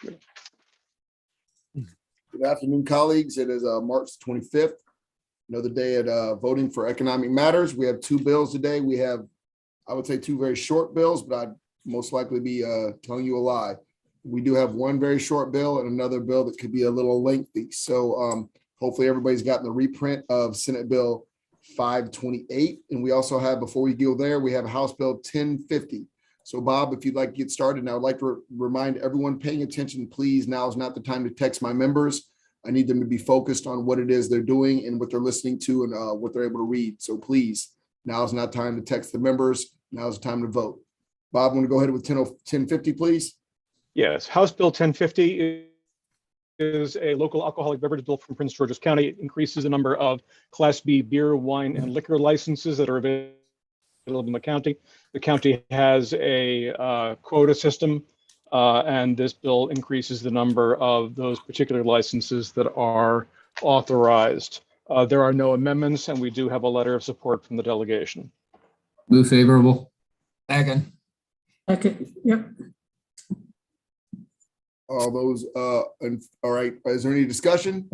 Good afternoon, colleagues. It is March 25th, another day at voting for economic matters. We have two bills today. We have, I would say, two very short bills, but I'd most likely be telling you a lie. We do have one very short bill and another bill that could be a little lengthy. So hopefully everybody's gotten the reprint of Senate Bill 528. And we also have, before we go there, we have House Bill 1050. So Bob, if you'd like to get started, and I would like to remind everyone paying attention, please, now is not the time to text my members. I need them to be focused on what it is they're doing and what they're listening to and what they're able to read. So please, now is not time to text the members. Now is the time to vote. Bob, I'm going to go ahead with 1050, please. Yes, House Bill 1050 is a local alcoholic beverage bill from Prince George's County. It increases the number of Class B beer, wine, and liquor licenses that are available in the county. The county has a quota system, and this bill increases the number of those particular licenses that are authorized. There are no amendments, and we do have a letter of support from the delegation. Move favorable. Second. Second, yep. All those, all right, is there any discussion?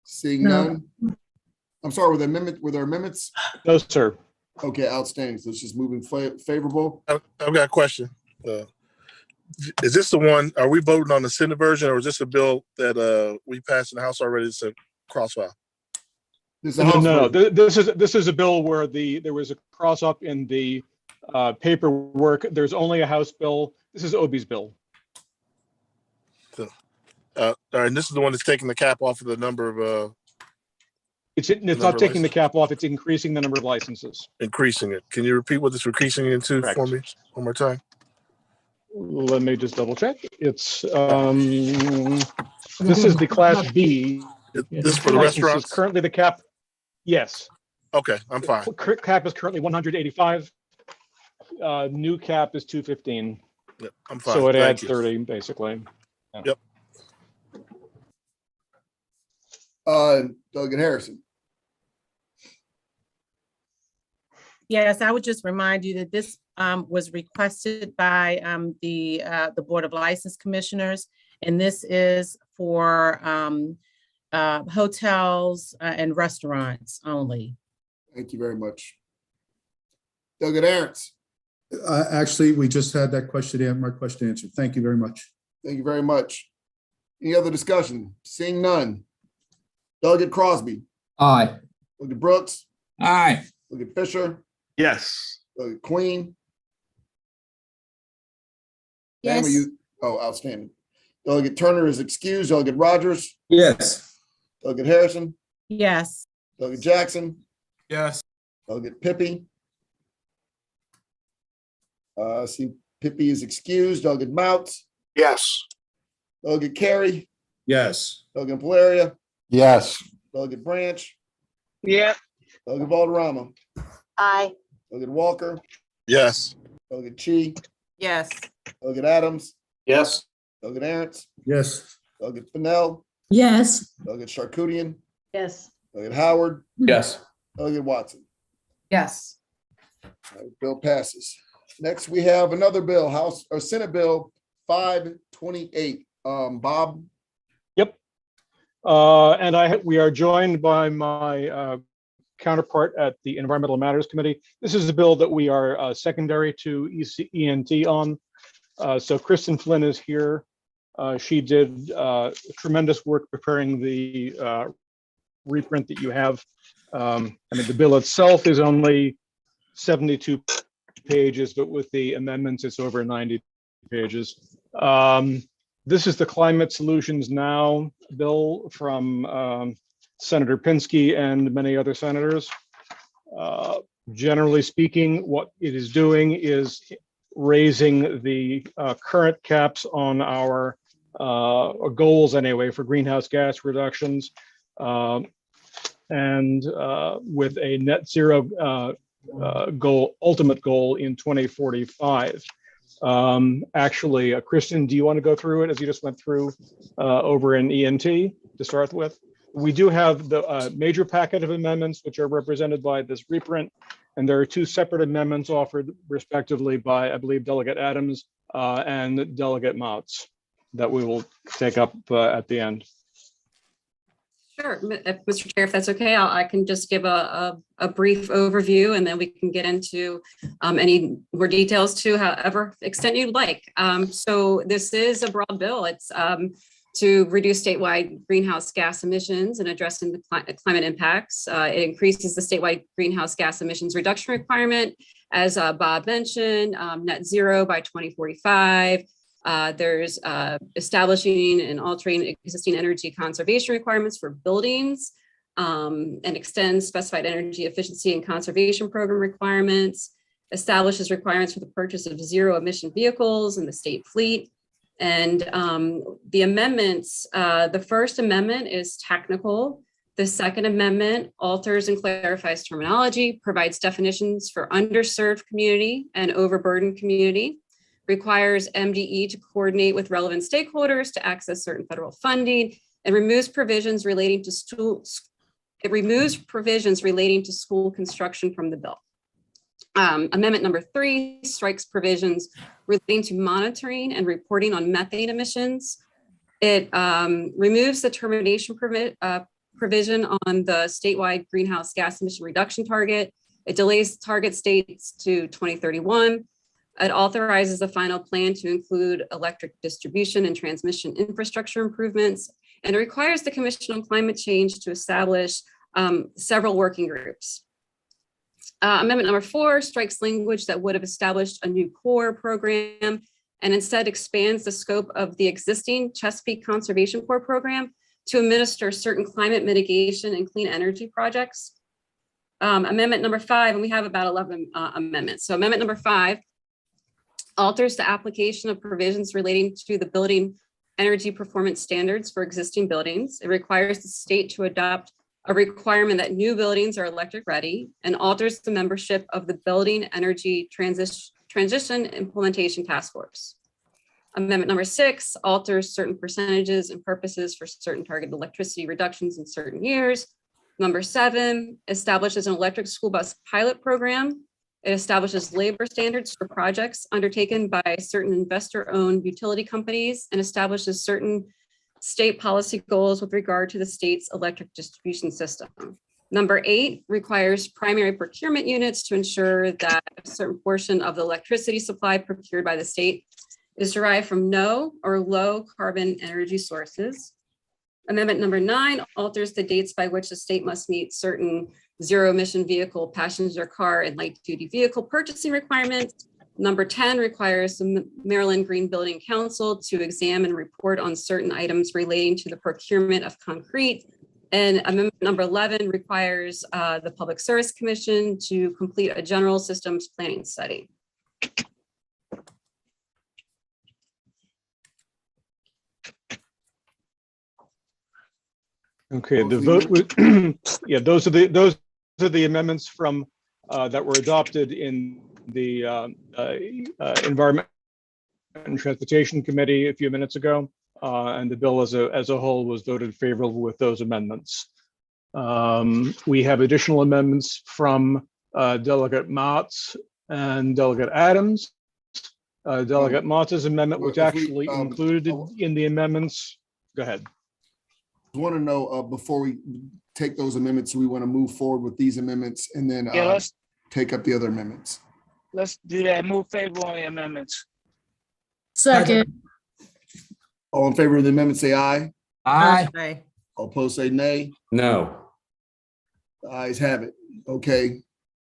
Seeing No. none. I'm sorry, were there amendments? No, sir. Okay, outstanding. So it's just moving favorable. I've got a question. Is this the one, are we voting on the Senate version, or is this a bill that we passed in the House already? It's a crossfire. This is a House No, version. this is a bill where there was a cross up in the paperwork. There's only a House bill. This is Obie's bill. All right, and this is the one that's taking the cap off of the number of It's not taking the cap off. It's increasing the number of licenses. increasing it. Can you repeat what it's increasing it into Correct. for me one more time? Let me just double check. It's this is the Class B. This is for the Licenses. restaurants? Currently, the cap. Yes. Okay, I'm fine. Cap is currently 185. New cap is 215. Yep, I'm fine. So it Thank adds you. 30 basically. Yep. Delegate Harrison. Yes, I would just remind you that this was requested by the Board of License Commissioners, and this is for hotels and restaurants only. Thank you very much. Delegate Aaron's. Actually, we just had that question, my question answered. Thank you very much. Thank you very much. Any other discussion? Seeing none. Delegate Crosby. Aye. Delegate Brooks. Aye. Delegate Fisher. Yes. Delegate Queen. Yes. Ma'am, are you? Oh, outstanding. Delegate Turner is excused. Delegate Rogers. Yes. Delegate Harrison. Yes. Delegate Jackson. Yes. Delegate Pippy. See, Pippy is excused. Delegate Mouts. Yes. Delegate Carey. Yes. Delegate Valeria. Yes. Delegate Branch. Yeah. Delegate Valderrama. Aye. Delegate Walker. Yes. Delegate Chi. Yes. Delegate Adams. Yes. Delegate Aaron's. Yes. Delegate Fennell. Yes. Delegate Charkoudian. Yes. Delegate Howard. Yes. Delegate Watson. Yes. All right, bill passes. Next, we have another bill, House or Senate Bill 528. Bob. Yep. And we are joined by my counterpart at the Environmental Matters Committee. This is a bill that we are secondary to ENT on. So Kristen Flynn is here. She did tremendous work preparing the reprint that you have. I mean, the bill itself is only 72 pages, but with the amendments, it's over 90 pages. This is the Climate Solutions Now bill from Senator Pinsky and many other senators. Generally speaking, what it is doing is raising the current caps on our goals anyway for greenhouse gas reductions, and with a net zero goal, ultimate goal in 2045. Actually, Kristen, do you want to go through it as you just went through over in ENT to start with? We do have the major packet of amendments, which are represented by this reprint, and there are two separate amendments offered respectively by, I believe, Delegate Adams and Delegate Mouts. that we will take up at the end. Sure, Mr. Chair, if that's okay, I can just give a brief overview and then we can get into any more details to however extent you'd like. So this is a broad bill. It's to reduce statewide greenhouse gas emissions and addressing the climate impacts. It increases the statewide greenhouse gas emissions reduction requirement, as Bob mentioned, net zero by 2045. There's establishing and altering existing energy conservation requirements for buildings and extends specified energy efficiency and conservation program requirements, establishes requirements for the purchase of zero emission vehicles in the state fleet. And the amendments, the first amendment is technical. The second amendment alters and clarifies terminology, provides definitions for underserved community and overburdened community, requires MDE to coordinate with relevant stakeholders to access certain federal funding, and removes provisions relating to school construction from the bill. Amendment number 3 strikes provisions relating to monitoring and reporting on methane emissions. It removes the termination provision on the statewide greenhouse gas emission reduction target. It delays target states to 2031. It authorizes the final plan to include electric distribution and transmission infrastructure improvements, and it requires the Commission on Climate Change to establish several working groups. Amendment number 4 strikes language that would have established a new core program and instead expands the scope of the existing Chesapeake Conservation Corps program to administer certain climate mitigation and clean energy projects. Amendment number 5, and we have about 11 amendments. So amendment number 5 alters the application of provisions relating to the building energy performance standards for existing buildings. It requires the state to adopt a requirement that new buildings are electric ready, and alters the membership of the Building Energy Transition Implementation Task Force. Amendment number 6 alters certain percentages and purposes for certain targeted electricity reductions in certain years. Number 7 establishes an electric school bus pilot program. It establishes labor standards for projects undertaken by certain investor-owned utility companies and establishes certain state policy goals with regard to the state's electric distribution system. Number 8 requires primary procurement units to ensure that a certain portion of the electricity supply procured by the state is derived from no or low carbon energy sources. Amendment number 9 alters the dates by which the state must meet certain zero emission vehicle, passenger car, and light duty vehicle purchasing requirements. Number 10 requires the Maryland Green Building Council to examine and report on certain items relating to the procurement of concrete. And amendment number 11 requires the Public Service Commission to complete a general systems planning study. Okay, the vote was, yeah, those are the amendments from that were adopted in the Environment and Transportation Committee a few minutes ago, and the bill as a whole was voted favorable with those amendments. We have additional amendments from Delegate Motz and Delegate Adams. Delegate Motz's amendment was actually included in the amendments. Go ahead. I want to know before we take those amendments, we want to move forward with these amendments and then take up the other amendments. Let's do that. Move favorable on the amendments. Second. All in favor of the amendment, say aye. Aye. All opposed, say nay. No. The ayes have it. Okay,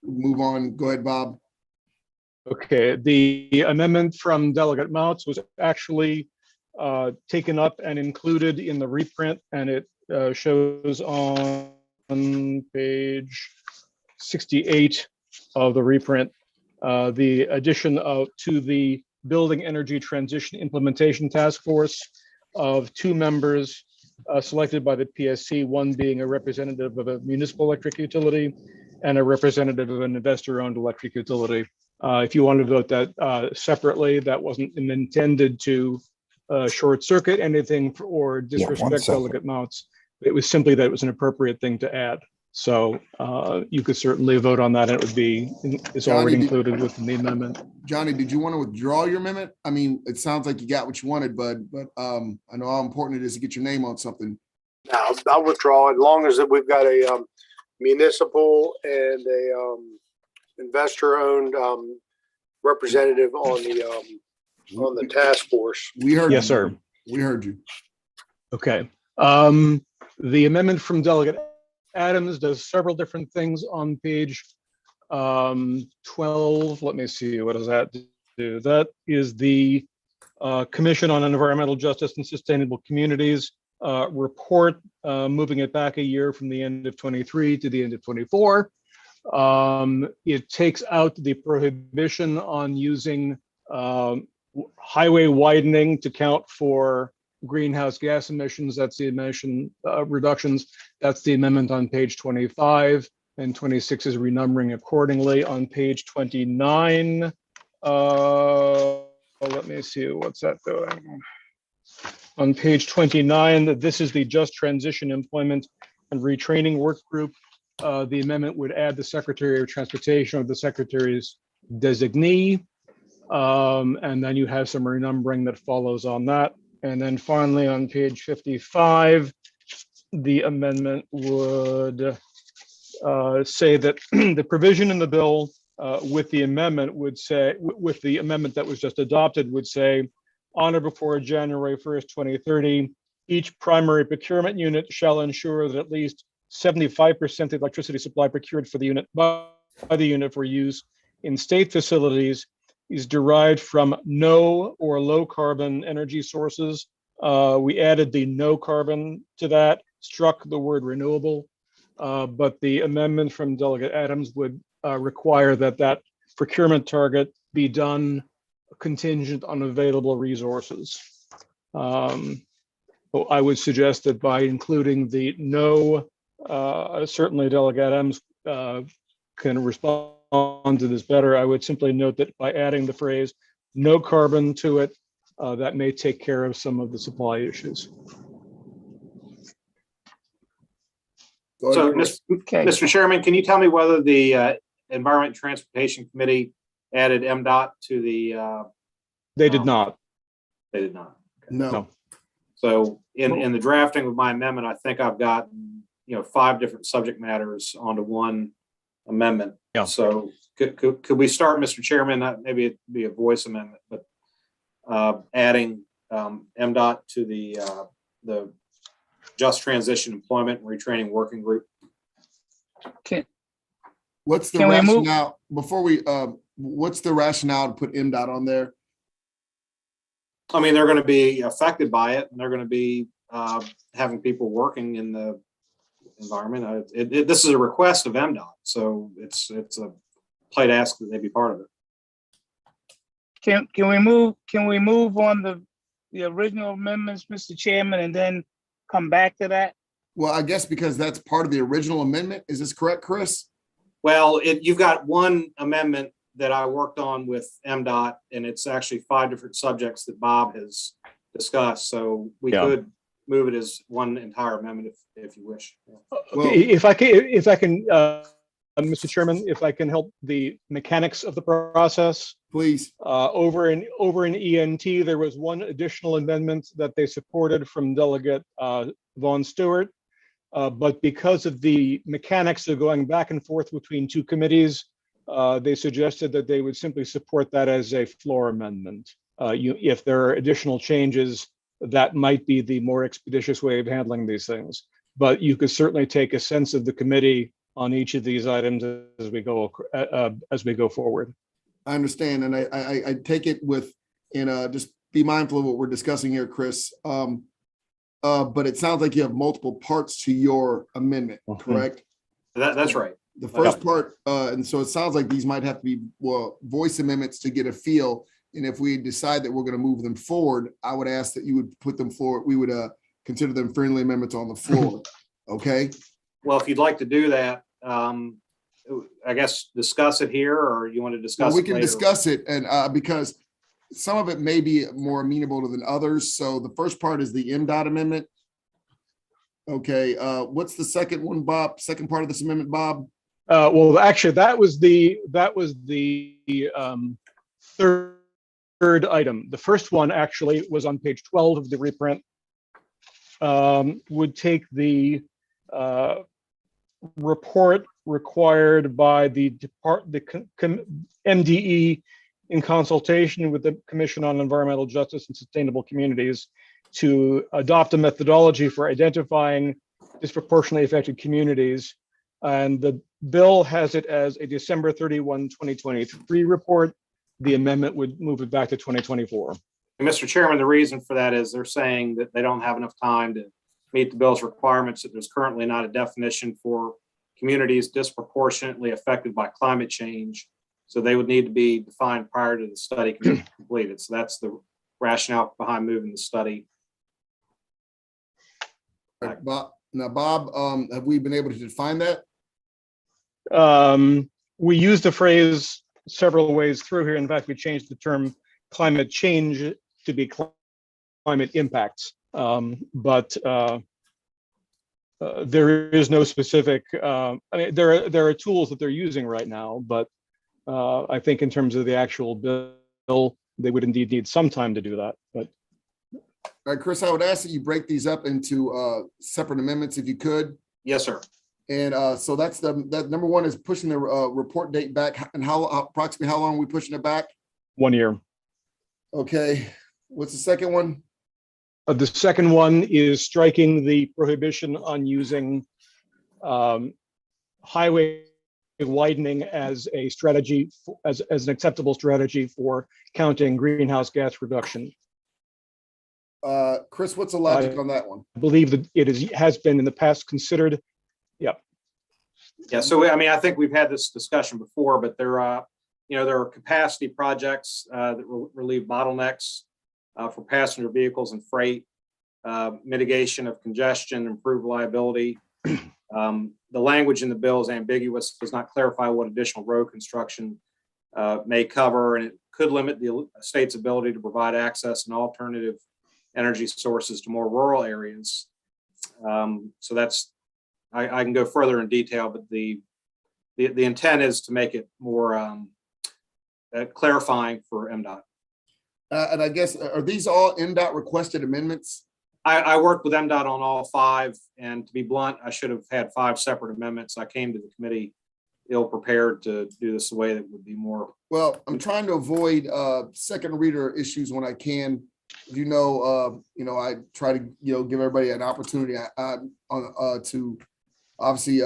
move on. Go ahead, Bob. Okay, the amendment from Delegate Motz was actually taken up and included in the reprint, and it shows on page 68 of the reprint the addition to the Building Energy Transition Implementation Task Force of 2 members selected by the PSC, one being a representative of a municipal electric utility and a representative of an investor-owned electric utility. If you want to vote that separately, that wasn't intended to short circuit anything or disrespect Delegate Motz. It was simply that it was an appropriate thing to add. So you could certainly vote on that. And it would be, it's already Johnny, included within the amendment. Johnny, did you want to withdraw your amendment? I mean, it sounds like you got what you wanted, bud, but I know how important it is to get your name on something. Now, I'll withdraw as long as we've got a municipal and a investor-owned representative on the task force. We heard Yes, you. sir. We heard you. Okay. The amendment from Delegate Adams does several different things on page 12. Let me see, what does that do? That is the Commission on Environmental Justice and Sustainable Communities report, moving it back a year from the end of 23 to the end of 24. It takes out the prohibition on using highway widening to count for greenhouse gas emissions. That's the emission reductions. That's the amendment on page 25, and 26 is renumbering accordingly. On page 29, let me see, what's that doing? On page 29, this is the Just Transition Employment and Retraining Work Group. The amendment would add the Secretary of Transportation or the Secretary's designee. And then you have some renumbering that follows on that. And then finally, on page 55, the amendment would say that the provision in the bill with the amendment would say, with the amendment that was just adopted would say, on or before January 1st, 2030, each primary procurement unit shall ensure that at least 75% of the electricity supply procured for the unit by the unit for use in state facilities is derived from no or low carbon energy sources. We added the no carbon to that, struck the word renewable, but the amendment from Delegate Adams would require that that procurement target be done contingent on available resources. I would suggest that by including the no, certainly Delegate Adams can respond to this better. I would simply note that by adding the phrase no carbon to it, that may take care of some of the supply issues. Go ahead, Chris. Mr. Chairman, can you tell me whether the Environment and Transportation Committee added MDOT to the? They did not. They did not. Okay. No. So in the drafting of my amendment, I think I've got 5 different subject matters onto one amendment. Yeah. So could we start, Mr. Chairman? Maybe it'd be a voice amendment, but adding MDOT to the Just Transition Employment and Retraining Working Group. What's the Can we move- rationale before we? What's the rationale to put MDOT on there? I mean, they're going to be affected by it, and they're going to be having people working in the environment. This is a request of MDOT, so it's a polite ask that they be part of it. Can we move on the original amendments, Mr. Chairman, and then come back to that? Well, I guess because that's part of the original amendment. Is this correct, Chris? Well, you've got one amendment that I worked on with MDOT, and it's actually 5 different subjects that Bob has discussed. So we could move it as one entire amendment if you wish. Well, If I can, Mr. Chairman, if I can help the mechanics of the process. please. Over in ENT, there was one additional amendment that they supported from Delegate Vaughn Stewart. But because of the mechanics of going back and forth between 2 committees, they suggested that they would simply support that as a floor amendment. If there are additional changes, that might be the more expeditious way of handling these things. But you could certainly take a sense of the committee on each of these items as we go forward. I understand, and I take it with, just be mindful of what we're discussing here, Chris. But it sounds like you have multiple parts to your amendment, correct? That's right. The first part, and so it sounds like these might have to be voice amendments to get a feel. And if we decide that we're going to move them forward, I would ask that you would put them forward. We would consider them friendly amendments on the floor. Okay. Well, if you'd like to do that, I guess discuss it here, or you want to discuss we it can later? discuss it, and because some of it may be more amenable than others. So the first part is the MDOT amendment. Okay, what's the second one, Bob? Second part of this amendment, Bob? Well, actually, that was the third item. The first one actually was on page 12 of the reprint. Would take the report required by the MDE in consultation with the Commission on Environmental Justice and Sustainable Communities to adopt a methodology for identifying disproportionately affected communities. And the bill has it as a December 31, 2023 report. The amendment would move it back to 2024. And Mr. Chairman, the reason for that is they're saying that they don't have enough time to meet the bill's requirements, that there's currently not a definition for communities disproportionately affected by climate change. So they would need to be defined prior to the study can be completed. So that's the rationale behind moving the study. Bob, have we been able to define that? We use the phrase several ways through here. In fact, we changed the term climate change to be climate impacts. But there is no specific, I mean, there are tools that they're using right now, but I think in terms of the actual bill, they would indeed need some time to do that. But All right, Chris, I would ask that you break these up into separate amendments if you could. Yes, sir. And so that number one is pushing the report date back. And approximately how long are we pushing it back? 1 year. Okay. What's the second one? The second one is striking the prohibition on using highway widening as a strategy, as an acceptable strategy for counting greenhouse gas reduction. Chris, what's the logic on that one? I believe that it has been in the past considered. Yep. Yeah. So I mean, I think we've had this discussion before, but there are capacity projects that relieve bottlenecks for passenger vehicles and freight, mitigation of congestion, improve reliability. The language in the bill is ambiguous, does not clarify what additional road construction may cover, and it could limit the state's ability to provide access and alternative energy sources to more rural areas. So that's, I can go further in detail, but the intent is to make it more clarifying for MDOT. And I guess, are these all MDOT requested amendments? I worked with MDOT on all 5, and to be blunt, I should have had 5 separate amendments. I came to the committee ill prepared to do this the way that would be more. Well, I'm trying to avoid second reader issues when I can. I try to give everybody an opportunity to obviously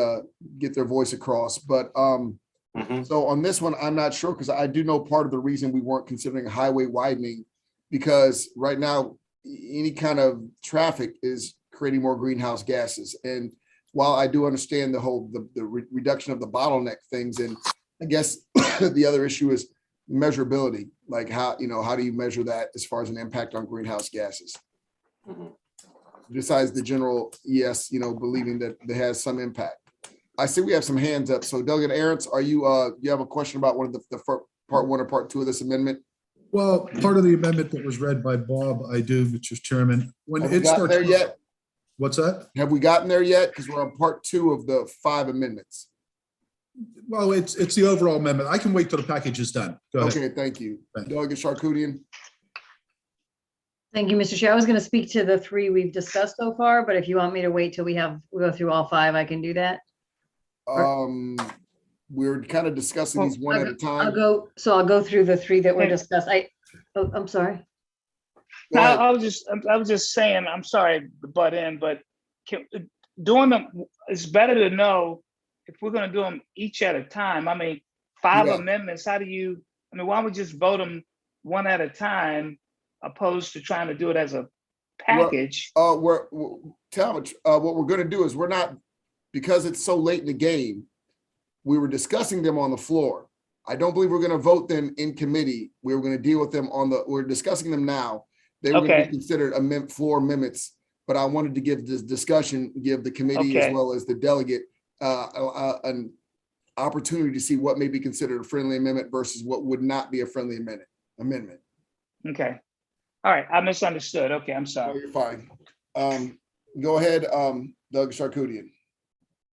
get their voice across. But so on this one, I'm not sure, because I do know part of the reason we weren't considering highway widening, because right now any kind of traffic is creating more greenhouse gases. And while I do understand the reduction of the bottleneck things, and I guess the other issue is measurability, like how do you measure that as far as an impact on greenhouse gases? Besides the general, yes, believing that there has some impact. I see we have some hands up. So Delegate Arentz, are you have a question about one of the part 1 or part 2 of this amendment? Well, part of the amendment that was read by Bob, I do, Mr. Chairman. When Have we it gotten starts, there yet? What's that? Have we gotten there yet? Because we're on part 2 of the 5 amendments. Well, it's the overall amendment. I can wait till the package is done. Go ahead. Okay, thank you. Thank Delegate Charkoudian. Thank you, Mr. Chair. I was going to speak to the 3 we've discussed so far, but if you want me to wait till we go through all 5, I can do that. We're kind of discussing these one at a time. I'll go through the 3 that were discussed. I'm sorry. I was just saying, I'm sorry to butt in, but doing them, it's better to know if we're going to do them each at a time. I mean, 5 amendments, why don't we just vote them one at a time, opposed to trying to do it as a package? What we're going to do is because it's so late in the game, we were discussing them on the floor. I don't believe we're going to vote them in committee. We were going to deal with them we're discussing them now. They were going to be considered floor amendments, but I wanted to give this discussion, give the committee as well as the delegate an opportunity to see what may be considered a friendly amendment versus what would not be a friendly amendment. Okay. All right. I misunderstood. Okay. I'm sorry. No, you're fine. Go ahead, Doug Charkoudian.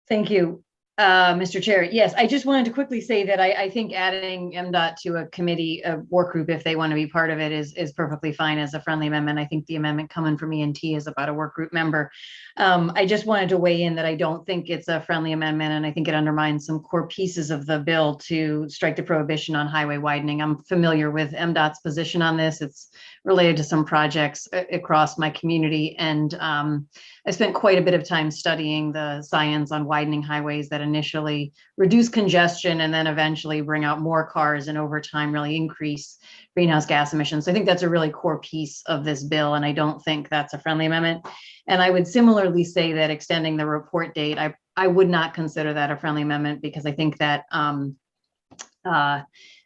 Thank you, Mr. Chair. Yes, I just wanted to quickly say that I think adding MDOT to a committee, a work group, if they want to be part of it, is perfectly fine as a friendly amendment. I think the amendment coming from E&T is about a work group member. I just wanted to weigh in that I don't think it's a friendly amendment, and I think it undermines some core pieces of the bill to strike the prohibition on highway widening. I'm familiar with MDOT's position on this. It's related to some projects across my community, and I spent quite a bit of time studying the science on widening highways that initially reduce congestion and then eventually bring out more cars and over time really increase greenhouse gas emissions. So I think that's a really core piece of this bill, and I don't think that's a friendly amendment. And I would similarly say that extending the report date, I would not consider that a friendly amendment, because I think that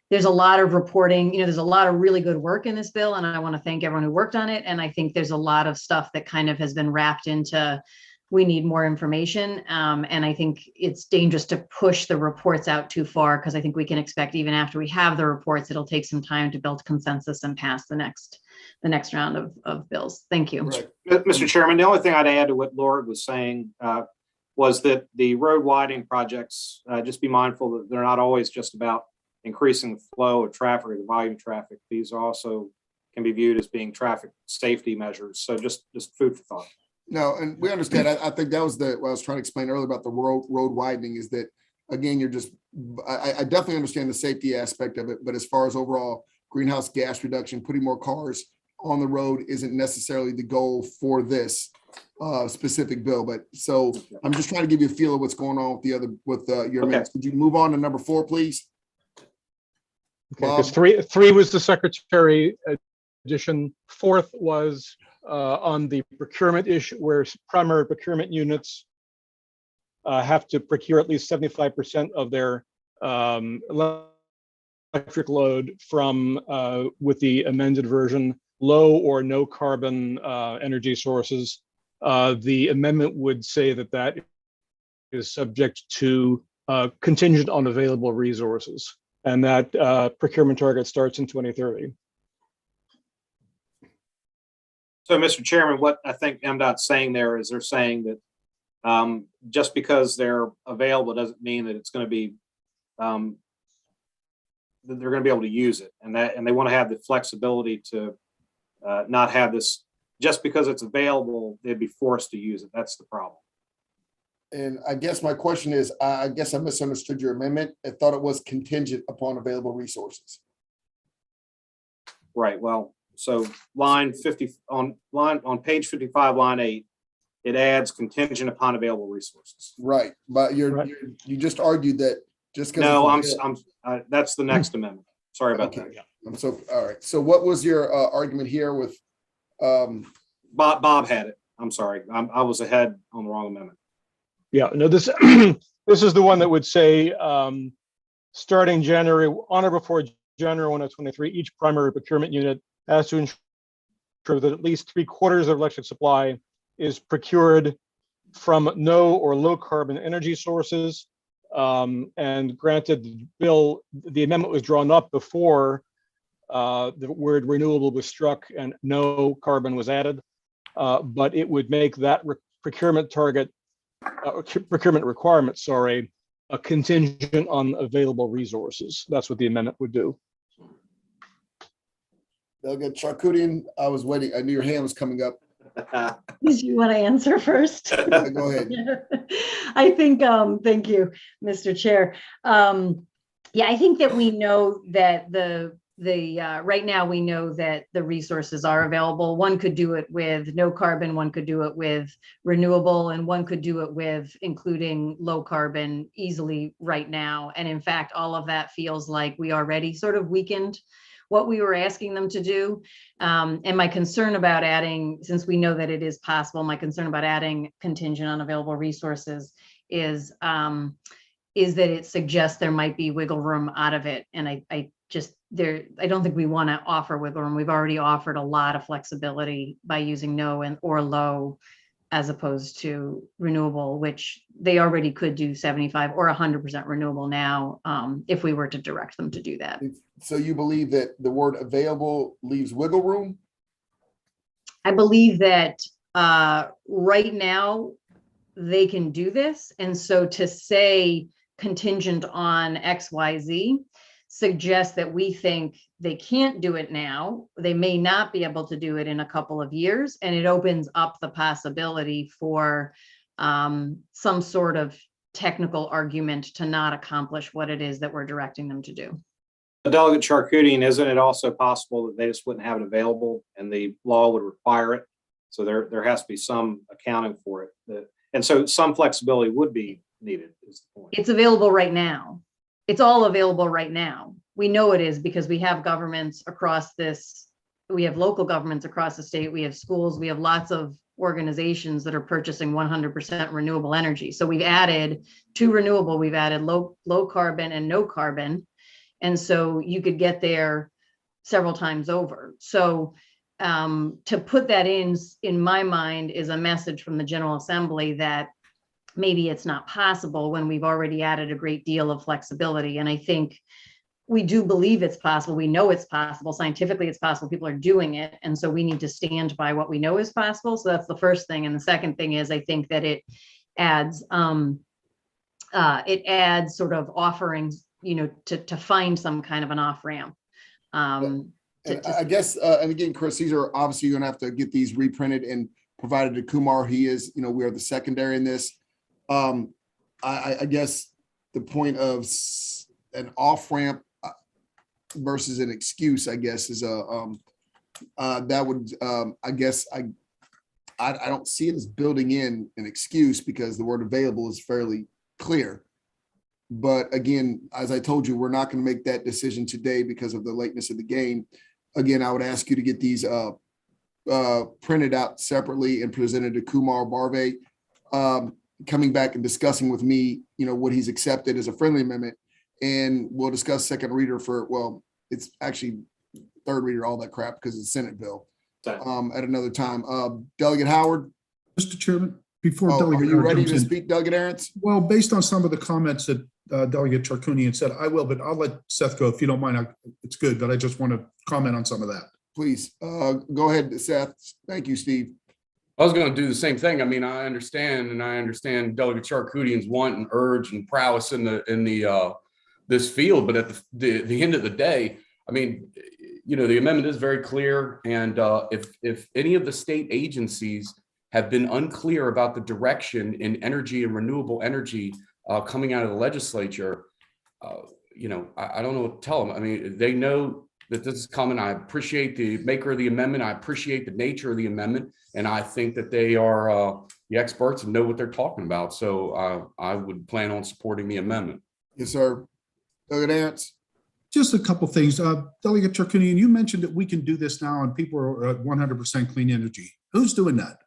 there's a lot of reporting, there's a lot of really good work in this bill, and I want to thank everyone who worked on it. And I think there's a lot of stuff that kind of has been wrapped into, we need more information. And I think it's dangerous to push the reports out too far, because I think we can expect even after we have the reports, it'll take some time to build consensus and pass the next round of bills. Thank you. Right. Mr. Chairman, the only thing I'd add to what Laura was saying was that the road widening projects, just be mindful that they're not always just about increasing the flow of traffic or the volume of traffic. These also can be viewed as being traffic safety measures. So just food for thought. No, and we understand. I think that was what I was trying to explain earlier about the road widening, is that, again, I definitely understand the safety aspect of it, but as far as overall greenhouse gas reduction, putting more cars on the road isn't necessarily the goal for this specific bill. But so I'm just trying to give you a feel of what's going on with your amendments. Could you move on to number 4, please? Okay, because three was the secretary addition. 4th was on the procurement issue, where primary procurement units have to procure at least 75% of their electric load from, with the amended version, low or no carbon energy sources. The amendment would say that is subject to contingent on available resources, and that procurement target starts in 2030. So, Mr. Chairman, what I think MDOT's saying there is they're saying that just because they're available doesn't mean that it's going to be that they're going to be able to use it, and they want to have the flexibility to not have this just because it's available. They'd be forced to use it. That's the problem. And I guess my question is, I guess I misunderstood your amendment. I thought it was contingent upon available resources. Right. Well, so line 50 on page 55, line 8, it adds contingent upon available resources. Right, but you just argued that just because. No, that's the next amendment. Sorry about that. Yeah. All right. So what was your argument here with? Bob had it. I'm sorry. I was ahead on the wrong amendment. Yeah, no, this this is the one that would say starting January on or before January 1 of 23, each primary procurement unit has to ensure that at least 3/4 of electric supply is procured from no or low carbon energy sources. And granted, the amendment was drawn up before the word renewable was struck and no carbon was added, but it would make that procurement target, procurement requirement, sorry, a contingent on available resources. That's what the amendment would do. Delegate Charkoudian, I was waiting. I knew your hand was coming up. Did you want to answer first? Go ahead. I think, thank you, Mr. Chair. Yeah, I think that we know that right now we know that the resources are available. One could do it with no carbon, one could do it with renewable, and one could do it with including low carbon easily right now. And in fact, all of that feels like we already sort of weakened what we were asking them to do. And my concern about adding, since we know that it is possible, my concern about adding contingent on available resources is that it suggests there might be wiggle room out of it. And I don't think we want to offer wiggle room. We've already offered a lot of flexibility by using no or low as opposed to renewable, which they already could do 75 or 100% renewable now if we were to direct them to do that. So you believe that the word available leaves wiggle room? I believe that Right now, they can do this. And so to say contingent on XYZ suggests that we think they can't do it now. They may not be able to do it in a couple of years. And it opens up the possibility for some sort of technical argument to not accomplish what it is that we're directing them to do. Delegate Charkoudian, isn't it also possible that they just wouldn't have it available and the law would require it? So there has to be some accounting for it. And so some flexibility would be needed is the point. It's available right now. It's all available right now. We know it is because we have governments across this. We have local governments across the state. We have schools. We have lots of organizations that are purchasing 100% renewable energy. So we've added to renewable, we've added low carbon and no carbon. And so you could get there several times over. So to put that in my mind is a message from the General Assembly that maybe it's not possible when we've already added a great deal of flexibility. And I think we do believe it's possible. We know it's possible. Scientifically, it's possible. People are doing it. And so we need to stand by what we know is possible. So that's the first thing. And the second thing is I think that it adds sort of offerings, to find some kind of an off ramp. I guess, and again, Chris, these are obviously you're gonna have to get these reprinted and provided to Kumar. He is, we are the secondary in this. I guess the point of an off ramp versus an excuse, I guess, is that would I guess I don't see it as building in an excuse because the word available is fairly clear. But again, as I told you, we're not going to make that decision today because of the lateness of the game. Again, I would ask you to get these printed out separately and presented to Kumar Barve, coming back and discussing with me, what he's accepted as a friendly amendment. And we'll discuss second reader it's actually third reader, all that crap, because it's a Senate bill at another time. Delegate Howard. Mr. Chairman, before Are Delegate you Howard ready jumps to in. speak, Delegate Arentz? Well, based on some of the comments that Delegate Charkoudian said, I will, but I'll let Seth go if you don't mind. It's good, but I just want to comment on some of that. Please, go ahead, Seth. Thank you, Steve. I was going to do the same thing. I mean, I understand Delegate Charkoudian's want and urge and prowess in this field, but at the end of the day, I mean, the amendment is very clear, and if any of the state agencies have been unclear about the direction in energy and renewable energy coming out of the legislature, I don't know what to tell them. I mean, they know that this is coming. I appreciate the maker of the amendment. I appreciate the nature of the amendment. And I think that they are the experts and know what they're talking about. So I would plan on supporting the amendment. Yes, sir. Delegate Arentz. Just a couple things. Delegate Charkoudian, you mentioned that we can do this now and people are at 100% clean energy. Who's doing that?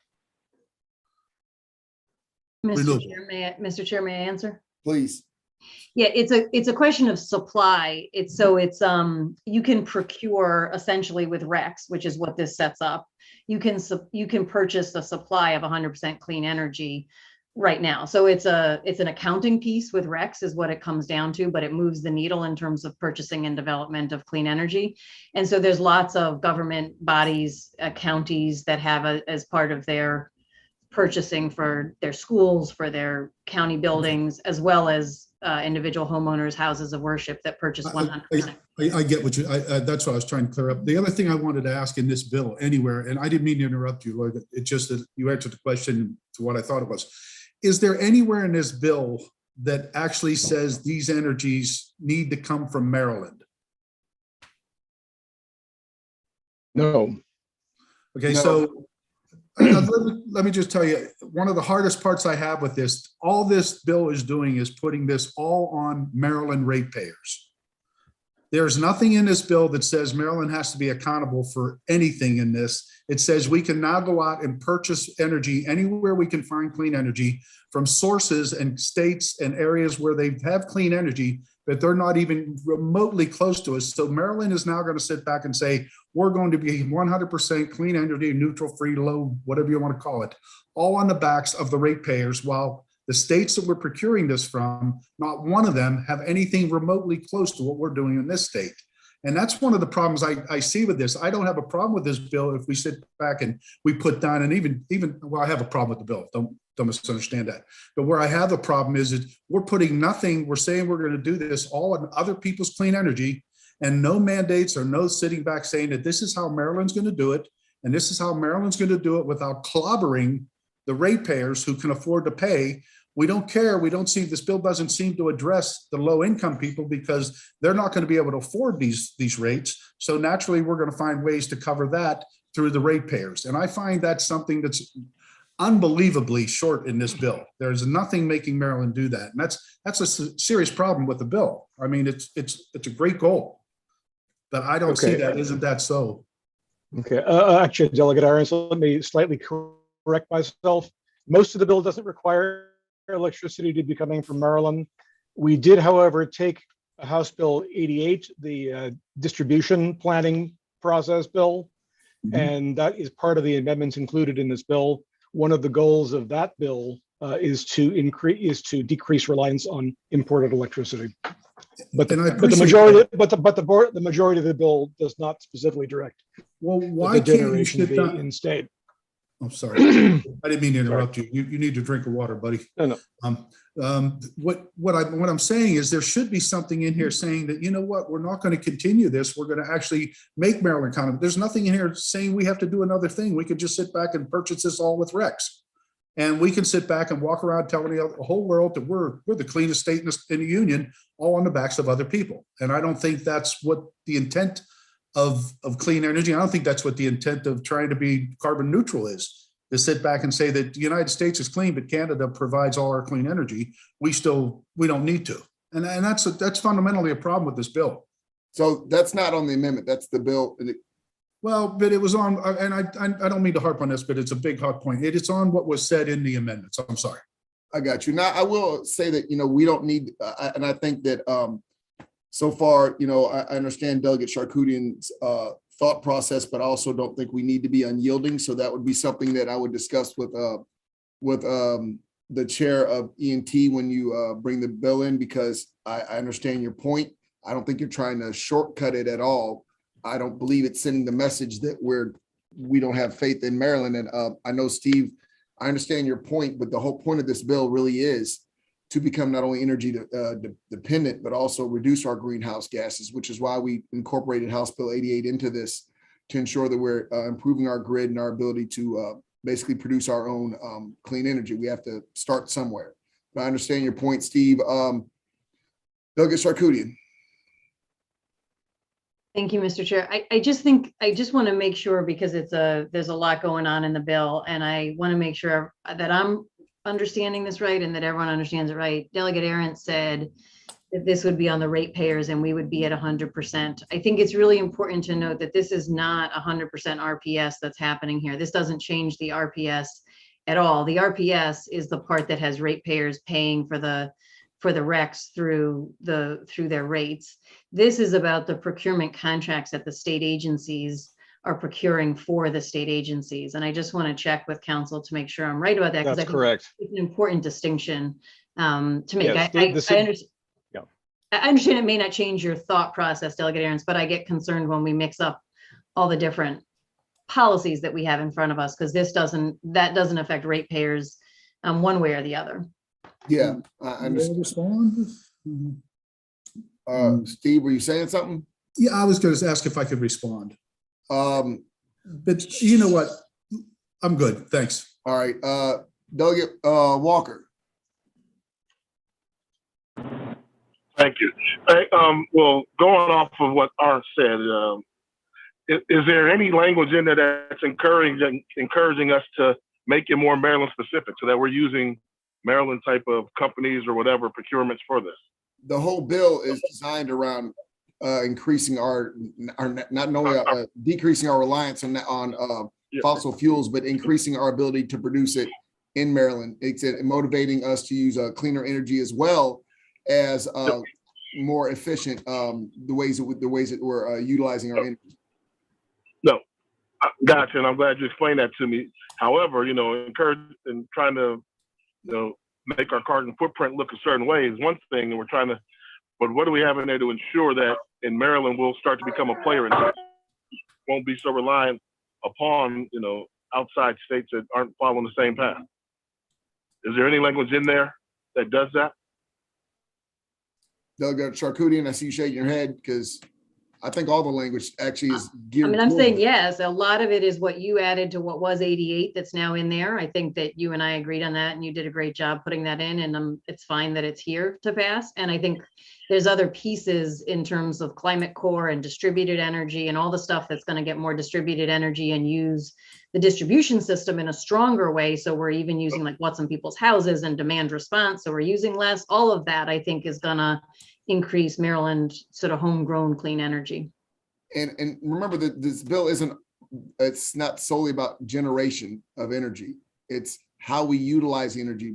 Mr. Chair, may I answer? Please. Yeah, it's a question of supply. It's you can procure essentially with RECs, which is what this sets up. You can purchase a supply of 100% clean energy right now. So it's an accounting piece with RECs is what it comes down to, but it moves the needle in terms of purchasing and development of clean energy. And so there's lots of government bodies, counties that have as part of their purchasing for their schools, for their county buildings, as well as individual homeowners, houses of worship that purchase 100%. I get what that's what I was trying to clear up. The other thing I wanted to ask in this bill anywhere, and I didn't mean to interrupt you, Lloyd, it's just that you answered the question to what I thought it was. Is there anywhere in this bill that actually says these energies need to come from Maryland? No. Okay, No. so let me just tell you, one of the hardest parts I have with this, all this bill is doing is putting this all on Maryland ratepayers. There's nothing in this bill that says Maryland has to be accountable for anything in this. It says we can now go out and purchase energy anywhere we can find clean energy from sources and states and areas where they have clean energy, but they're not even remotely close to us. So Maryland is now going to sit back and say, we're going to be 100% clean energy, neutral, free, low, whatever you want to call it, all on the backs of the ratepayers, while the states that we're procuring this from, not one of them have anything remotely close to what we're doing in this state. And that's one of the problems I see with this. I don't have a problem with this bill if we sit back and we put down, and well, I have a problem with the bill. Don't misunderstand that. But where I have a problem is that we're putting nothing, we're saying we're going to do this all on other people's clean energy, and no mandates or no sitting back saying that this is how Maryland's going to do it. And this is how Maryland's going to do it without clobbering the ratepayers who can afford to pay. We don't care. We don't see, this bill doesn't seem to address the low income people because they're not going to be able to afford these rates. So naturally, we're going to find ways to cover that through the ratepayers. And I find that's something that's unbelievably short in this bill. There's nothing making Maryland do that. And that's a serious problem with the bill. I mean, it's a great goal, but I don't see that. Isn't that so? Okay, actually, Delegate Irons, let me slightly correct myself. Most of the bill doesn't require electricity to be coming from Maryland. We did, however, take House Bill 88, the distribution planning process bill, and that is part of the amendments included in this bill. One of the goals of that bill is to decrease reliance on imported electricity. But the majority of the bill does not specifically direct. Well, why can't you sit down in state? I'm sorry. I didn't mean to interrupt you. You need to drink of water, buddy. No. What I'm saying is there should be something in here saying that, you know what, we're not going to continue this. We're going to actually make Maryland kind of, there's nothing in here saying we have to do another thing. We could just sit back and purchase this all with Rex. And we can sit back and walk around telling the whole world that we're the cleanest state in the union, all on the backs of other people. And I don't think that's what the intent of clean energy. I don't think that's what the intent of trying to be carbon neutral is, to sit back and say that the United States is clean, but Canada provides all our clean energy. We don't need to. And that's fundamentally a problem with this bill. So that's not on the amendment. That's the bill. Well, but it was on, and I don't mean to harp on this, but it's a big hot point. It's on what was said in the amendments. I'm sorry. I got you. Now, I will say that, we don't need, and I think that so far, I understand Delegate Charkoudian's thought process, but I also don't think we need to be unyielding. So that would be something that I would discuss with the chair of ENT when you bring the bill in, because I understand your point. I don't think you're trying to shortcut it at all. I don't believe it's sending the message that we don't have faith in Maryland. And I know, Steve, I understand your point, but the whole point of this bill really is to become not only energy dependent, but also reduce our greenhouse gases, which is why we incorporated House Bill 88 into this, to ensure that we're improving our grid and our ability to basically produce our own clean energy. We have to start somewhere. But I understand your point, Steve. Delegate Charkoudian. Thank you, Mr. Chair. I just want to make sure, because there's a lot going on in the bill, and I want to make sure that I'm understanding this right and that everyone understands it right. Delegate Aaron said that this would be on the ratepayers and we would be at 100%. I think it's really important to note that this is not 100% RPS that's happening here. This doesn't change the RPS at all. The RPS is the part that has ratepayers paying for the RECs through their rates. This is about the procurement contracts that the state agencies are procuring for the state agencies. And I just want to check with council to make sure I'm right about that. That's correct. It's an important distinction to make. Yes, I understand it may not change your thought process, Delegate Aaron's, but I get concerned when we mix up all the different policies that we have in front of us, because that doesn't affect ratepayers one way or the other. Yeah, I understand. Steve, were you saying something? Yeah, I was going to ask if I could respond. But you know what? I'm good. Thanks. All right. Delegate Walker. Thank you. Well, going off of what Art said, is there any language in there that's encouraging us to make it more Maryland specific, so that we're using Maryland type of companies or whatever procurements for this? The whole bill is designed around increasing our not only decreasing our reliance on fossil fuels, but increasing our ability to produce it in Maryland. It's motivating us to use cleaner energy, as well as more efficient the ways that we're utilizing our energy. No, gotcha, and I'm glad you explained that to me. However, encourage and trying to make our carbon footprint look a certain way is one thing, and we're trying to But what do we have in there to ensure that in Maryland we'll start to become a player in this? Won't be so reliant upon, you know, outside states that aren't following the same path. Is there any language in there that does that? Delegate Charkoudian, I see you shaking your head because I think all the language actually is I geared. mean, I'm toward saying it. yes, a lot of it is what you added to what was 88 that's now in there. I think that you and I agreed on that and you did a great job putting that in, and it's fine that it's here to pass. And I think there's other pieces in terms of climate core and distributed energy and all the stuff that's going to get more distributed energy and use the distribution system in a stronger way. So we're even using like what's in people's houses and demand response. So we're using less. All of that, I think, is gonna increase Maryland sort of homegrown clean energy. And remember that this bill it's not solely about generation of energy. It's how we utilize energy,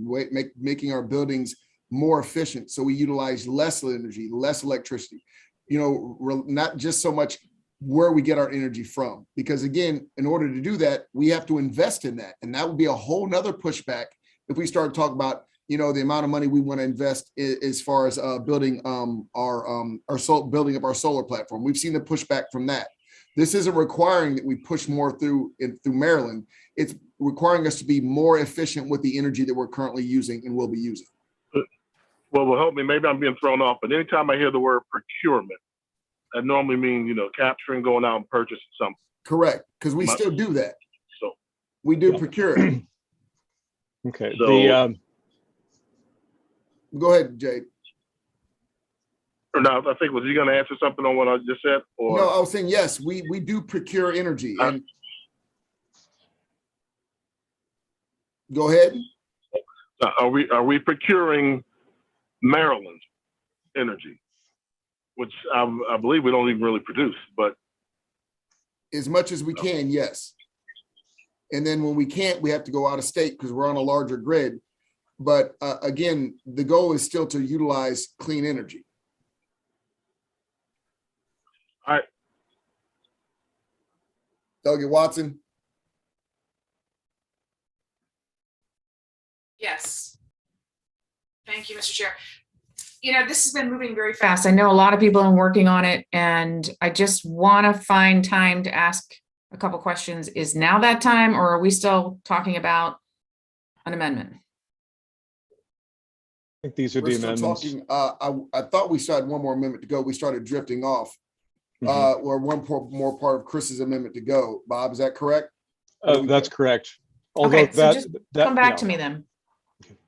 making our buildings more efficient. So we utilize less energy, less electricity, you know, not just so much where we get our energy from. Because again, in order to do that, we have to invest in that. And that would be a whole nother pushback if we start talking about, you know, the amount of money we want to invest as far as building building up our solar platform. We've seen the pushback from that. This isn't requiring that we push more through Maryland. It's requiring us to be more efficient with the energy that we're currently using and will be using. Well, will help me. Maybe I'm being thrown off, but anytime I hear the word procurement, that normally means, you know, capturing, going out and purchasing something. Correct, because we still do that. So we do procure it. Okay. So, go ahead, Jay. Or no, I think, was he going to answer something on what I just said? Or no, I was saying yes, we do procure energy. And go ahead. Are we procuring Maryland energy, which I believe we don't even really produce, but as much as we can, yes. And then when we can't, we have to go out of state because we're on a larger grid. But again, the goal is still to utilize clean energy. All right. Delegate Watson. Yes. Thank you, Mr. Chair. You know, this has been moving very fast. I know a lot of people are working on it, and I just want to find time to ask a couple questions. Is now that time, or are we still talking about an amendment? I think these are We're the still amendments. talking, I thought we still had one more amendment to go. We started drifting off. Or more part of Chris's amendment to go. Bob, is that correct? That's correct. Although Okay, so just come back to me then.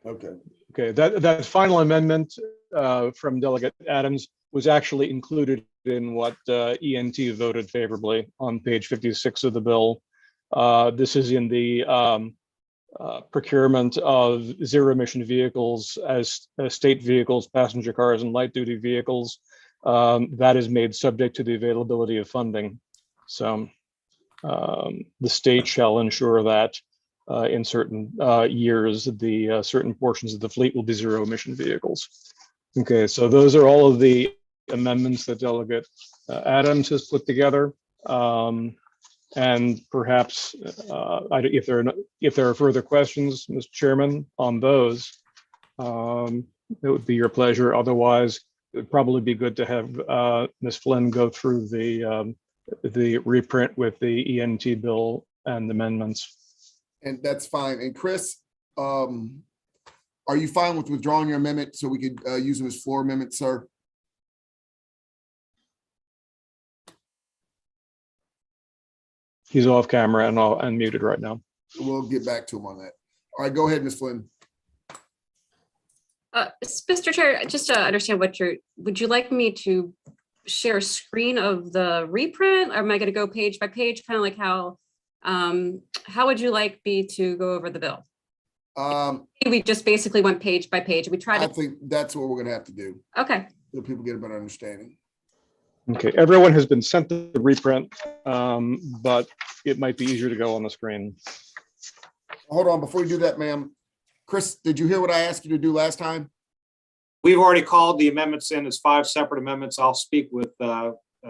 Okay. Okay, that final amendment from Delegate Adams was actually included in what ENT voted favorably on page 56 of the bill. This is in the procurement of zero emission vehicles as state vehicles, passenger cars, and light duty vehicles. That is made subject to the availability of funding. So the state shall ensure that in certain years, the certain portions of the fleet will be zero emission vehicles. Okay, so those are all of the amendments that Delegate Adams has put together. And perhaps if there are further questions, Mr. Chairman, on those, it would be your pleasure. Otherwise, it would probably be good to have Ms. Flynn go through the reprint with the ENT bill and amendments. And that's fine. And Chris, are you fine with withdrawing your amendment so we could use them as floor amendments, sir? He's off camera and muted right now. We'll get back to him on that. All right, go ahead, Ms. Flynn. Mr. Chair, just to understand would you like me to share a screen of the reprint, or am I going to go page by page, kind of like how would you like me to go over the bill? We just basically went page by page. We tried to. I think that's what we're going to have to do. Okay. So people get a better understanding. Okay, everyone has been sent the reprint, but it might be easier to go on the screen. Hold on, before you do that, ma'am. Chris, did you hear what I asked you to do last time? We've already called the amendments in as 5 separate amendments. I'll speak with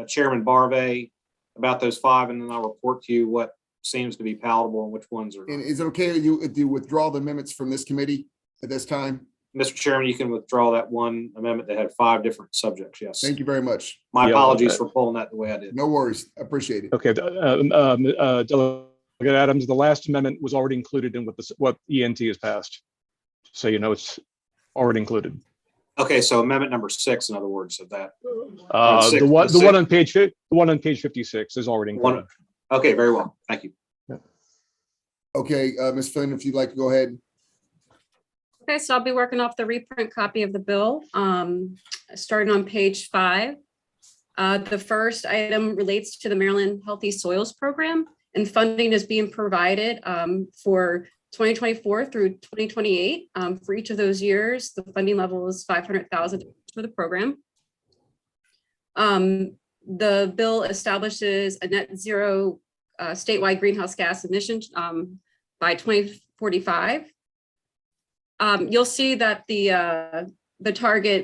Chairman Barve about those 5, and then I'll report to you what seems to be palatable and which ones are. And is it okay if you withdraw the amendments from this committee at this time? Mr. Chairman, you can withdraw that one amendment that had 5 different subjects. Yes. Thank you very much. My Yeah, apologies okay. for pulling that the way I did. No worries. I appreciate it. Okay, Delegate Adams, the last amendment was already included in what ENT has passed. So you know it's already included. Okay, so amendment number 6, in other words, of that. The one on page 56 is already included. Okay, very well. Thank you. Okay, Ms. Flynn, if you'd like to go ahead. Okay, so I'll be working off the reprint copy of the bill, starting on page 5. The first item relates to the Maryland Healthy Soils Program, and funding is being provided for 2024 through 2028. For each of those years, the funding level is $500,000 for the program. The bill establishes a net zero statewide greenhouse gas emissions by 2045. You'll see that the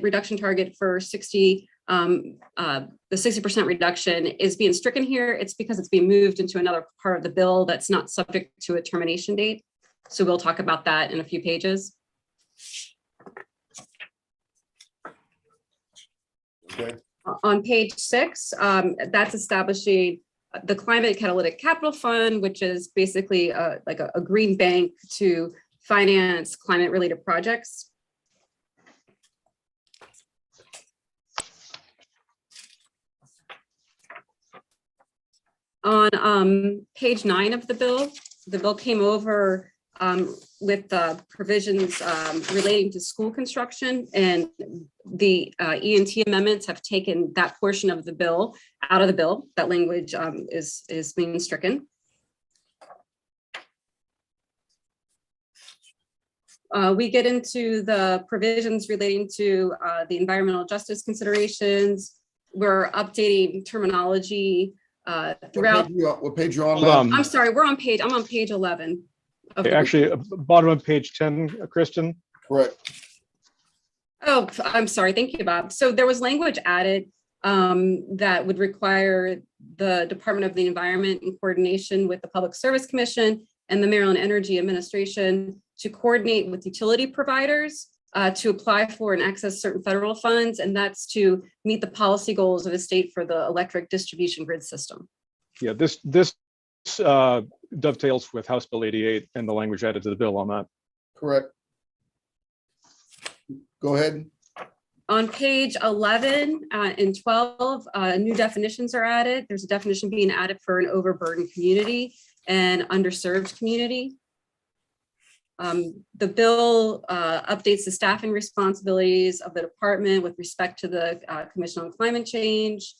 reduction target for the 60% reduction is being stricken here. It's because it's being moved into another part of the bill that's not subject to a termination date. So we'll talk about that in a few pages. Okay. On page 6, that's establishing the Climate Catalytic Capital Fund, which is basically like a green bank to finance climate-related projects. On page 9 of the bill came over with the provisions relating to school construction, and the ENT amendments have taken that portion of the bill out of the bill. That language is being stricken. We get into the provisions relating to the environmental justice considerations. We're updating terminology throughout. What page you on? I'm sorry, I'm on page 11. Actually, bottom of page 10, Kristen. Correct. Oh, I'm sorry. Thank you, Bob. So there was language added that would require the Department of the Environment, in coordination with the Public Service Commission and the Maryland Energy Administration, to coordinate with utility providers to apply for and access certain federal funds, and that's to meet the policy goals of the state for the electric distribution grid system. Yeah, this dovetails with House Bill 88 and the language added to the bill on that. Correct. Go ahead. On page 11 and 12, new definitions are added. There's a definition being added for an overburdened community and underserved community. The bill updates the staffing responsibilities of the department with respect to the Commission on Climate Change.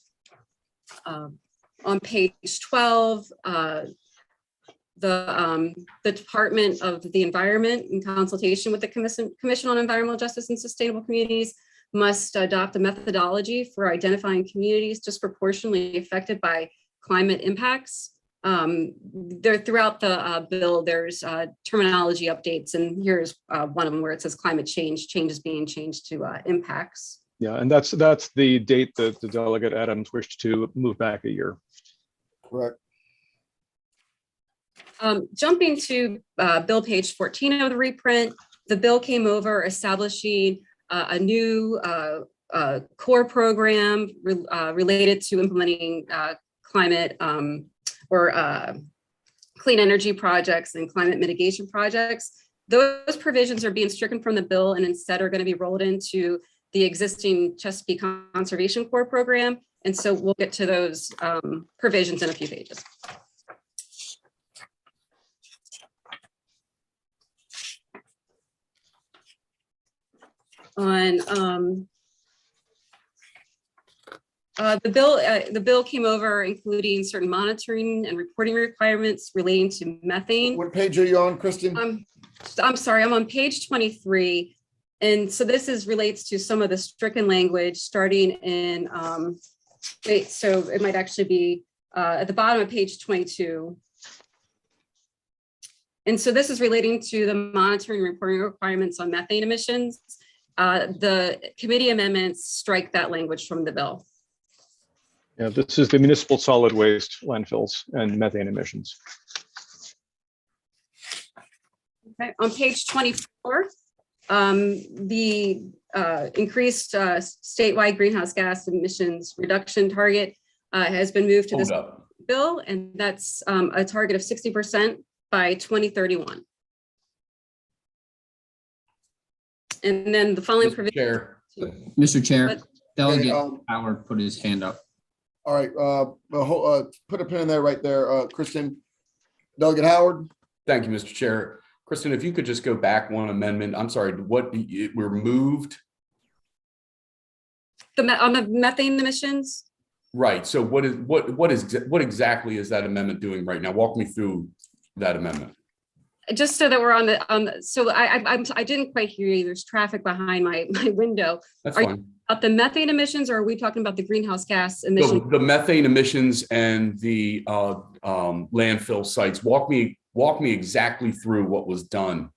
On page 12, the Department of the Environment, in consultation with the Commission on Environmental Justice and Sustainable Communities, must adopt a methodology for identifying communities disproportionately affected by climate impacts. Throughout the bill, there's terminology updates, and here's one of them where it says climate change is being changed to impacts. Yeah, and that's the date that the Delegate Adams wished to move back a year. Correct. Jumping to bill page 14 of the reprint, the bill came over establishing a new core program related to implementing climate or clean energy projects and climate mitigation projects. Those provisions are being stricken from the bill and instead are going to be rolled into the existing Chesapeake Conservation Corps program. And so we'll get to those provisions in a few pages. On the bill came over including certain monitoring and reporting requirements relating to methane. What page are you on, Kristen? I'm sorry, I'm on page 23. And so this relates to some of the stricken language starting in, so it might actually be at the bottom of page 22. And so this is relating to the monitoring and reporting requirements on methane emissions. The committee amendments strike that language from the bill. Yeah, this is the municipal solid waste landfills and methane emissions. Okay, on page 24, The increased statewide greenhouse gas emissions reduction target has been moved to this Hold up. bill, and that's a target of 60% by 2031. And then the following Mr. provision. Chair. Mr. Chair, But- Delegate Okay, Howard put his hand up. All right, put a pin in there right there, Kristen. Delegate Howard. Thank you, Mr. Chair. Kristen, if you could just go back one amendment. I'm sorry, what were moved? On the methane emissions, Right. So what exactly is that amendment doing right now? Walk me through that amendment. just so that we're on the, so I didn't quite hear you. There's traffic behind my window. That's Are you fine. about the methane emissions, or are we talking about the greenhouse gas So emissions? the methane emissions and the landfill sites. Walk me exactly through what was done.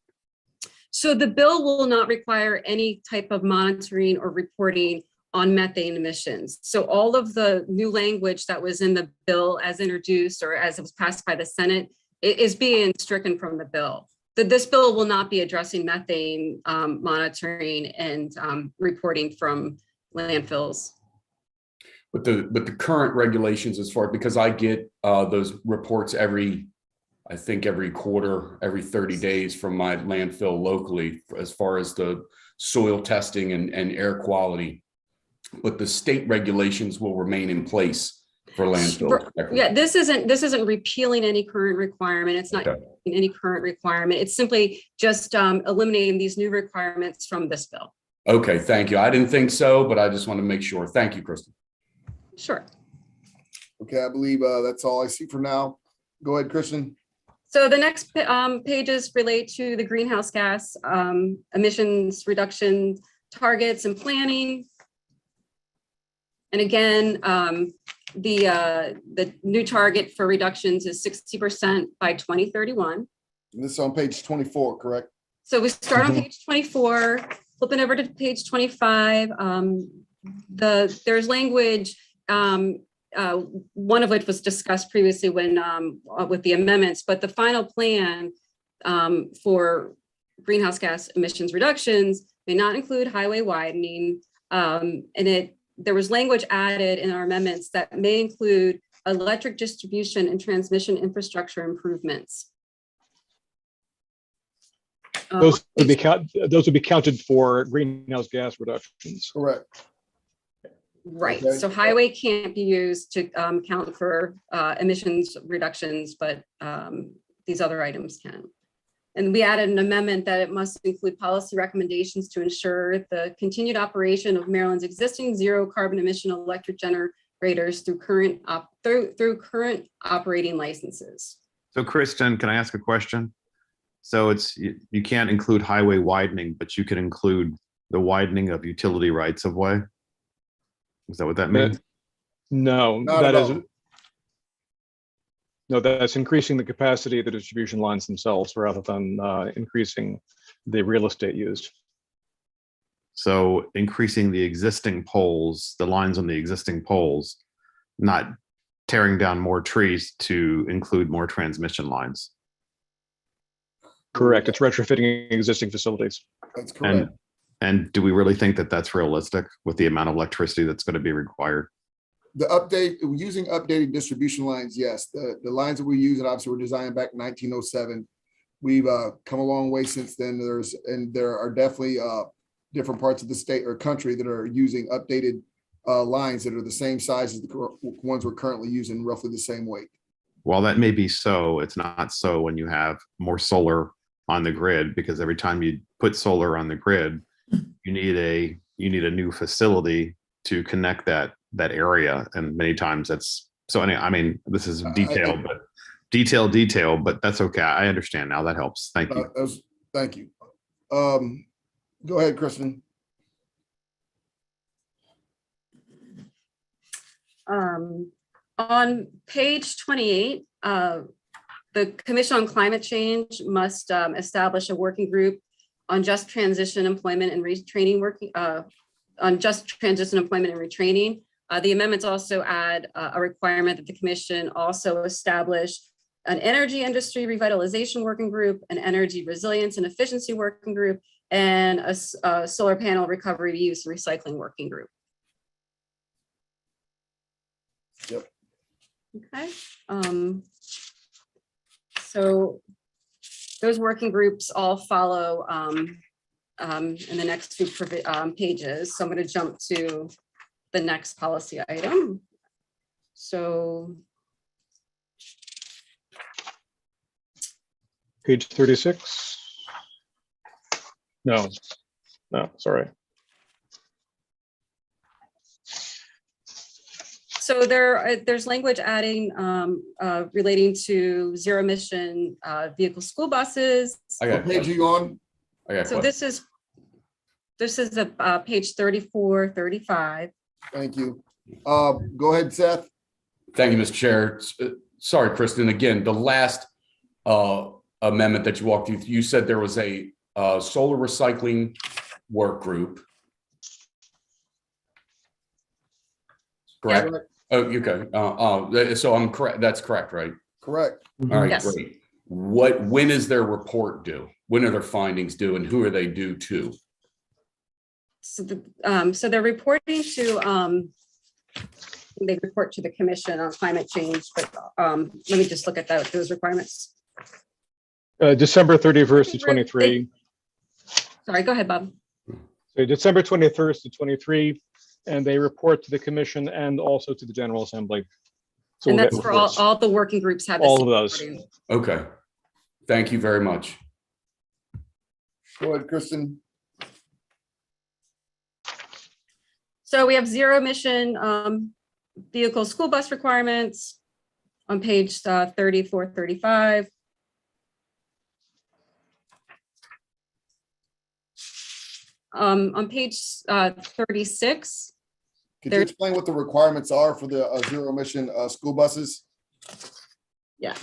So the bill will not require any type of monitoring or reporting on methane emissions. So all of the new language that was in the bill as introduced or as it was passed by the Senate is being stricken from the bill. This bill will not be addressing methane monitoring and reporting from landfills. But the current regulations as far, because I get those reports I think every quarter, every 30 days from my landfill locally, as far as the soil testing and air quality. But the state regulations will remain in place for landfills. Yeah, this isn't repealing any current requirement. It's not any current requirement. It's simply just eliminating these new requirements from this bill. Okay, thank you. I didn't think so, but I just want to make sure. Thank you, Kristen. Sure. Okay, I believe that's all I see for now. Go ahead, Kristen. So the next pages relate to the greenhouse gas emissions reduction targets and planning. And again, the new target for reductions is 60% by 2031. And this is on page 24, correct? So we start on page 24, flipping over to page 25. There's language, one of which was discussed previously when with the amendments, but the final plan for greenhouse gas emissions reductions may not include highway widening. And there was language added in our amendments that may include electric distribution and transmission infrastructure improvements. Those would be counted for greenhouse gas reductions. Correct. Right. Okay. So highway can't be used to count for emissions reductions, but these other items can. And we added an amendment that it must include policy recommendations to ensure the continued operation of Maryland's existing zero carbon emission electric generators through current operating licenses. So Kristen, can I ask a question? So you can't include highway widening, but you can include the widening of utility rights of way. Is that what that means? No, Not that at is all. no, that's increasing the capacity of the distribution lines themselves rather than increasing the real estate used. So increasing the existing poles, the lines on the existing poles, not tearing down more trees to include more transmission lines. Correct. It's retrofitting existing facilities. That's correct. And do we really think that that's realistic with the amount of electricity that's going to be required? The update, using updated distribution lines, yes. The lines that we use, and obviously were designed back in 1907. We've come a long way since then. There are definitely different parts of the state or country that are using updated lines that are the same size as the ones we're currently using, roughly the same weight. Well, that may be so. It's not so when you have more solar on the grid, because every time you put solar on the grid, you need a new facility to connect that area, and many times that's so. I mean, this is detail, but that's okay. I understand now. That helps. Thank you. Thank you. Go ahead, Kristen. On page 28, the Commission on Climate Change must establish a working group on just transition employment and retraining The amendments also add a requirement that the Commission also establish an energy industry revitalization working group, an energy resilience and efficiency working group, and a solar panel recovery, reuse, and recycling working group. Yep. Okay. So those working groups all follow in the next few pages. So I'm going to jump to the next policy item. So Page 36. No, sorry. So there's language adding relating to zero emission vehicle school buses. What page are you on? So this is a page 34, 35. Thank you. Go ahead, Seth. Thank you, Mr. Chair. Sorry, Kristen. Again, the last amendment that you walked through, you said there was a solar recycling work group. Correct? Correct. Oh, okay. So I'm correct. That's correct, right? Correct. All right, Yes. great. When is their report due? When are their findings due, and who are they due to? So they're reporting to they report to the Commission on Climate Change, but let me just look at those requirements. December 31st to 23. Sorry, go ahead, Bob. So December 21st to 23, and they report to the Commission and also to the General Assembly. So And we'll that's get for reports. all the working groups have. the All same of those. reporting. Okay. Thank you very much. Go ahead, Kristen. So we have zero emission vehicle school bus requirements on page 34, 35. On page 36. Could you explain what the requirements are for the zero emission school buses? Yeah.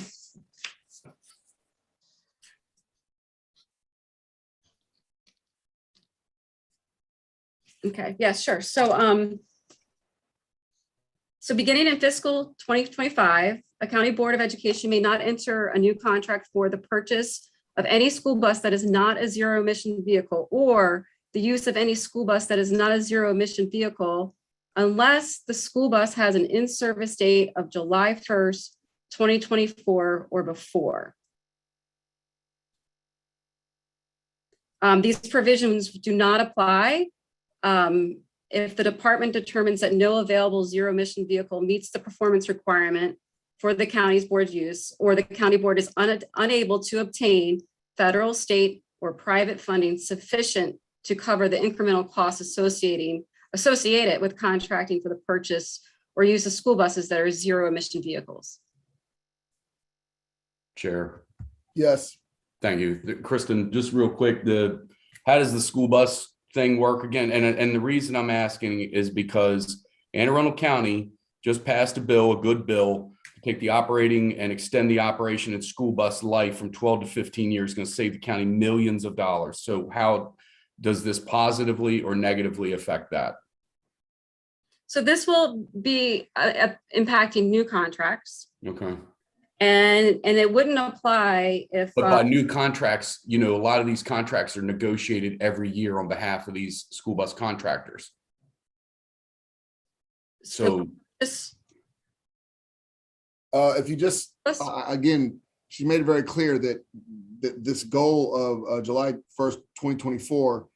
Okay, yeah, sure. So beginning in fiscal 2025, a county board of education may not enter a new contract for the purchase of any school bus that is not a zero emission vehicle, or the use of any school bus that is not a zero emission vehicle, unless the school bus has an in-service date of July 1st, 2024 or before. These provisions do not apply if the department determines that no available zero emission vehicle meets the performance requirement for the county's board use, or the county board is unable to obtain federal, state, or private funding sufficient to cover the incremental costs associated with contracting for the purchase or use of school buses that are zero emission vehicles. Chair. Yes. Thank you. Kristen, just real quick, how does the school bus thing work again? And the reason I'm asking is because Anne Arundel County just passed a good bill, to take the operating and extend the operation of school bus life from 12 to 15 years, going to save the county millions of dollars. So how does this positively or negatively affect that? So this will be impacting new contracts. Okay. And it wouldn't apply if. But by new contracts, a lot of these contracts are negotiated every year on behalf of these school bus contractors. So if you just, again, she made it very clear that this goal of July 1st, 2024,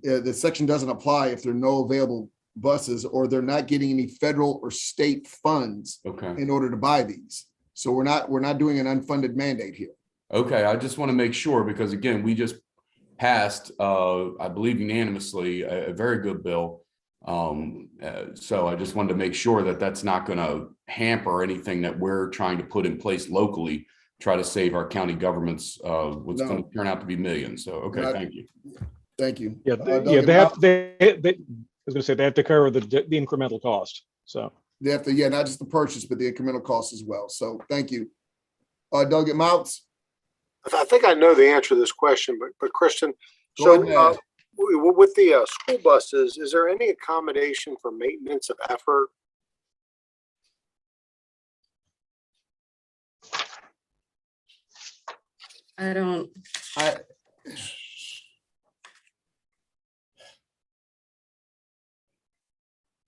the section doesn't apply if there are no available buses or they're not getting any federal or state funds in order to buy these. So we're not doing an unfunded mandate here. Okay, I just want to make sure, because again, we just passed, I believe unanimously, a very good bill. So I just wanted to make sure that that's not going to hamper anything that we're trying to put in place locally, try to save our county governments what's going to turn out to be millions. So, okay, thank you. Thank you. Yeah, they have to cover the incremental cost. So they have to, not just the purchase, but the incremental cost as well. So thank you. Delegate Mounts. I think I know the answer to this question, but Kristen, so with the school buses, is there any accommodation for maintenance of effort?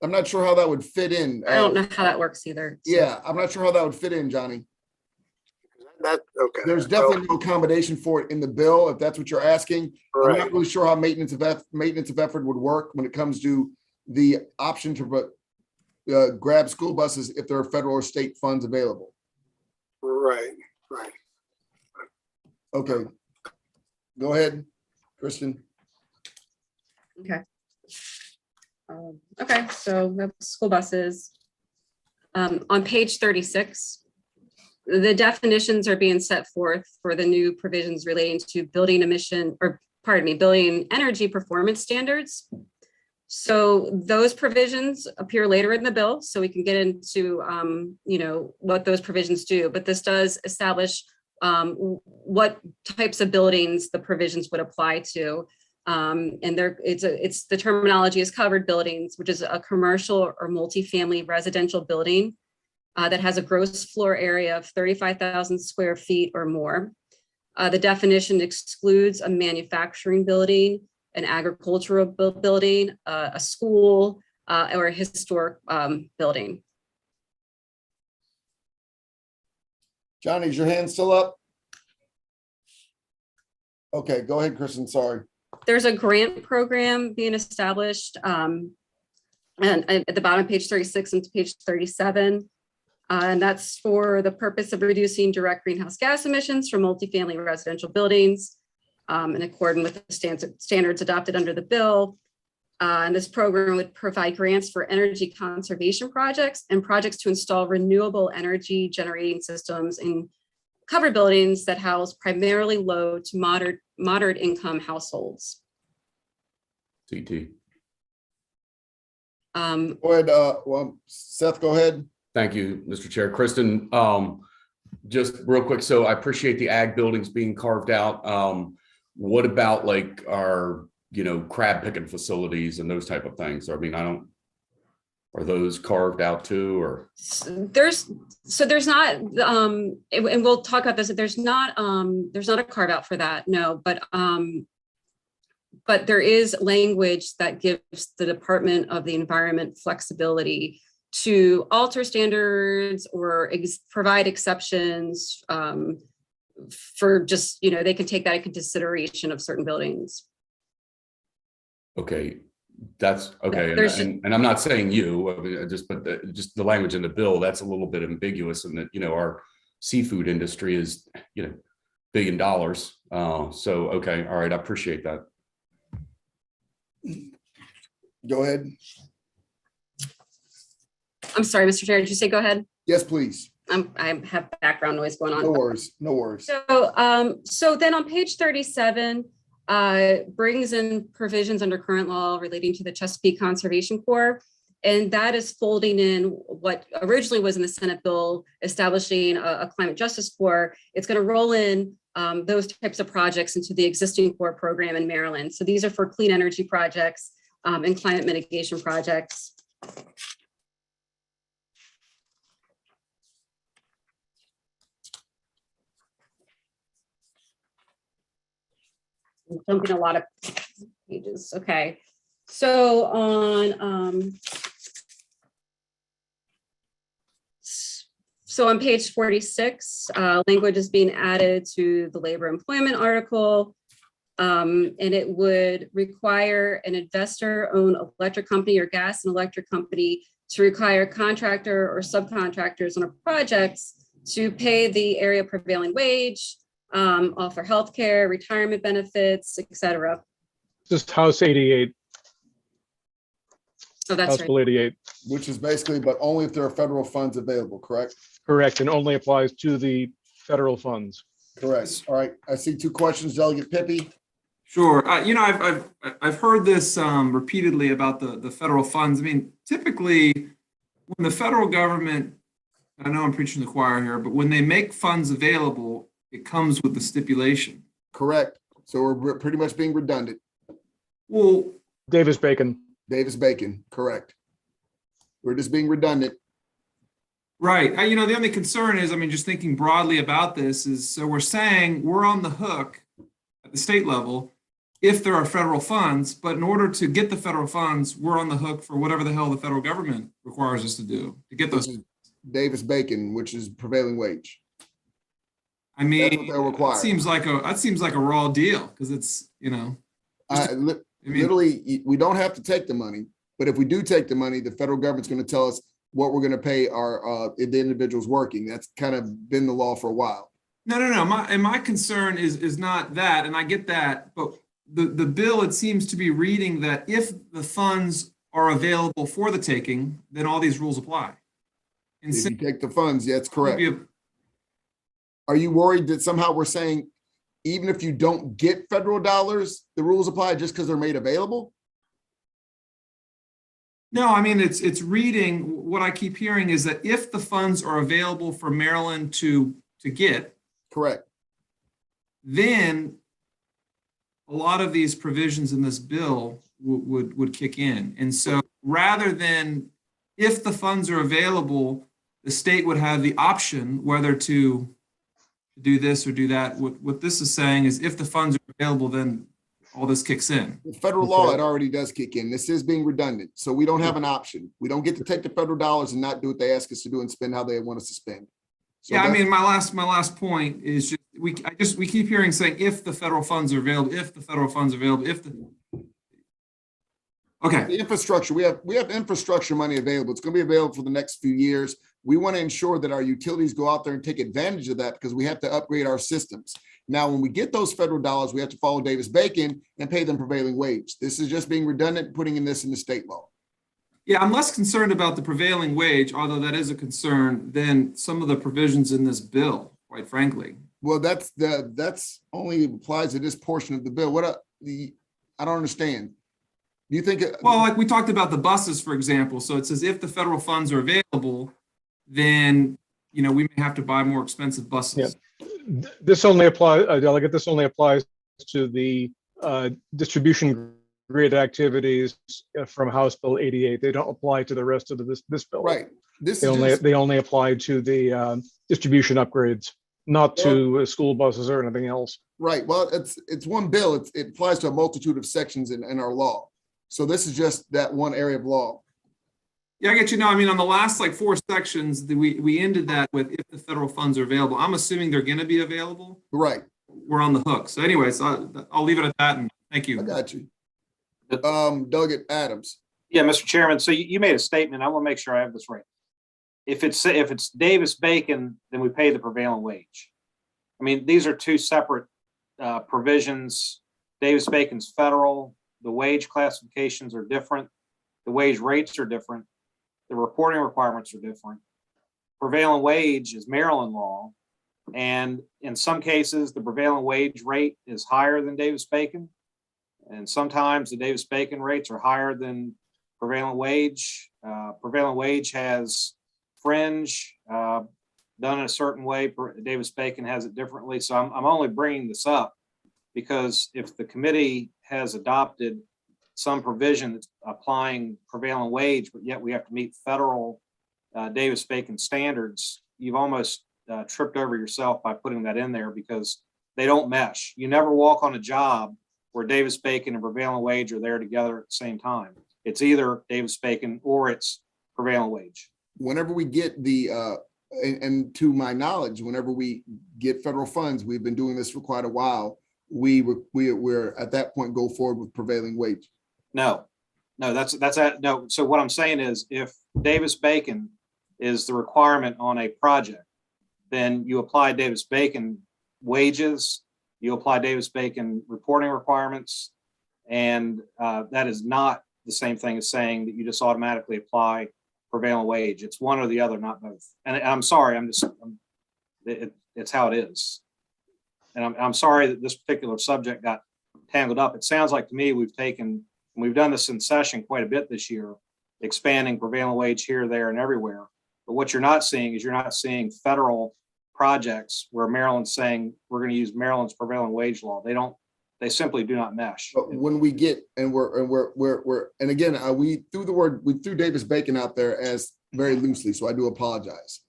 I'm not sure how that would fit in. I don't know how that works either. so. Yeah, I'm not sure how that would fit in, Johnny. Okay. There's definitely no accommodation for it in the bill, if that's what you're asking. I'm Right. not really sure how maintenance of effort would work when it comes to the option to grab school buses if there are federal or state funds available. Right. Okay. Go ahead, Kristen. Okay. Okay, so we have school buses. On page 36, the definitions are being set forth for the new provisions relating to building energy performance standards. So those provisions appear later in the bill, so we can get into, what those provisions do. But this does establish what types of buildings the provisions would apply to. And it's the terminology is covered buildings, which is a commercial or multifamily residential building that has a gross floor area of 35,000 square feet or more. The definition excludes a manufacturing building, an agricultural building, a school, or a historic building. Johnny, is your hand still up? Okay, go ahead, Kristen, sorry. There's a grant program being established and at the bottom, page 36 and page 37. And that's for the purpose of reducing direct greenhouse gas emissions from multifamily residential buildings in accordance with the standards adopted under the bill. And this program would provide grants for energy conservation projects and projects to install renewable energy generating systems in covered buildings that house primarily low to moderate income households. CT. Go ahead, Seth, go ahead. Thank you, Mr. Chair. Kristen, just real quick, so I appreciate the ag buildings being carved out. What about like our, crab picking facilities and those type of things? I mean, are those carved out too, or? There's not, and we'll talk about this, there's not a carve out for that, no, but there is language that gives the Department of the Environment flexibility to alter standards or provide exceptions for just, they can take that into consideration of certain buildings. Okay, that's okay. There's- And I'm not saying you, I mean, just the language in the bill, that's a little bit ambiguous, and that, our seafood industry is, $1 billion. So, okay, all right, I appreciate that. Go ahead. I'm sorry, Mr. Chair, did you say go ahead? Yes, please. I have background noise going on. No worries, no worries. So then on page 37, brings in provisions under current law relating to the Chesapeake Conservation Corps. And that is folding in what originally was in the Senate bill establishing a climate justice corps. It's going to roll in those types of projects into the existing Corps program in Maryland. So these are for clean energy projects and climate mitigation projects. I'm jumping a lot of pages. Okay. So on page 46, language is being added to the labor employment article, and it would require an investor-owned electric company or gas and electric company to require contractor or subcontractors on a project to pay the area prevailing wage, offer healthcare, retirement benefits, etc. This is House 88. Oh, that's House right. Bill 88. Which is basically, but only if there are federal funds available, correct? Correct, and only applies to the federal funds. Correct. All right, I see two questions, Delegate Pippy. Sure. I've heard this repeatedly about the federal funds. I mean, typically, when the federal government, I know I'm preaching to the choir here, but when they make funds available, it comes with the stipulation. Correct. So we're pretty much being redundant. Well, Davis-Bacon. Davis-Bacon, correct. We're just being redundant. Right. The only concern is, just thinking broadly about this is, so we're saying we're on the hook at the state level if there are federal funds, but in order to get the federal funds, we're on the hook for whatever the hell the federal government requires us to do to get those. Davis-Bacon, which is prevailing wage. I mean, that seems like a raw deal because it's, literally, we don't have to take the money, but if we do take the money, the federal government's going to tell us what we're going to pay the individuals working. That's kind of been the law for a while. No. My concern is not that, and I get that, but the bill, it seems to be reading that if the funds are available for the taking, then all these rules apply. And if you take the funds, yeah, that's correct. Are you worried that somehow we're saying, even if you don't get federal dollars, the rules apply just because they're made available? No, I mean, it's reading, what I keep hearing is that if the funds are available for Maryland to get. Correct. Then a lot of these provisions in this bill would kick in. And so rather than if the funds are available, the state would have the option whether to do this or do that. What this is saying is if the funds are available, then all this kicks in. The federal law, it already does kick in. This is being redundant. So we don't have an option. We don't get to take the federal dollars and not do what they ask us to do and spend how they want us to spend. So yeah, I mean, my last point is just we keep hearing saying if the federal funds are available, if the federal funds are available, okay. The infrastructure, we have infrastructure money available. It's going to be available for the next few years. We want to ensure that our utilities go out there and take advantage of that because we have to upgrade our systems. Now, when we get those federal dollars, we have to follow Davis-Bacon and pay them prevailing wage. This is just being redundant, putting in this in the state law. Yeah, I'm less concerned about the prevailing wage, although that is a concern, than some of the provisions in this bill, quite frankly. Well, that's only applies to this portion of the bill. I don't understand. Do you think? Well, like we talked about the buses, for example. So it says if the federal funds are available, then we may have to buy more expensive buses. Yeah. This only applies, Delegate. This only applies to the distribution grid activities from House Bill 88. They don't apply to the rest of this bill. Right. They only apply to the distribution upgrades, not to school buses or anything else. Right. Well, it's one bill. It applies to a multitude of sections in our law. So this is just that one area of law. Yeah, I get you. I mean, on the last 4 sections, we ended that with if the federal funds are available. I'm assuming they're going to be available. Right. We're on the hook. So anyways, I'll leave it at that. And thank you. I got you. Delegate Adams. Yeah, Mr. Chairman. So you made a statement. I want to make sure I have this right. If it's Davis-Bacon, then we pay the prevailing wage. I mean, these are two separate provisions. Davis-Bacon's federal. The wage classifications are different. The wage rates are different. The reporting requirements are different. Prevailing wage is Maryland law. And in some cases, the prevailing wage rate is higher than Davis-Bacon. And sometimes the Davis-Bacon rates are higher than prevailing wage. Prevailing wage has fringe done in a certain way. Davis-Bacon has it differently. So I'm only bringing this up because if the committee has adopted some provision that's applying prevailing wage, but yet we have to meet federal Davis-Bacon standards, you've almost tripped over yourself by putting that in there because they don't mesh. You never walk on a job where Davis-Bacon and prevailing wage are there together at the same time. It's either Davis-Bacon or it's prevailing wage. Whenever we get and to my knowledge, whenever we get federal funds, we've been doing this for quite a while. We're at that point go forward with prevailing wage. No, that's no. So what I'm saying is if Davis-Bacon is the requirement on a project, then you apply Davis-Bacon wages, you apply Davis-Bacon reporting requirements, and that is not the same thing as saying that you just automatically apply prevailing wage. It's one or the other, not both. And I'm sorry, it's how it is. And I'm sorry that this particular subject got tangled up. It sounds like to me we've done this in session quite a bit this year, expanding prevailing wage here, there, and everywhere. But what you're not seeing is federal projects where Maryland's saying we're going to use Maryland's prevailing wage law. They simply do not mesh. But when we get and again, we threw Davis-Bacon out there as very loosely, so I do apologize.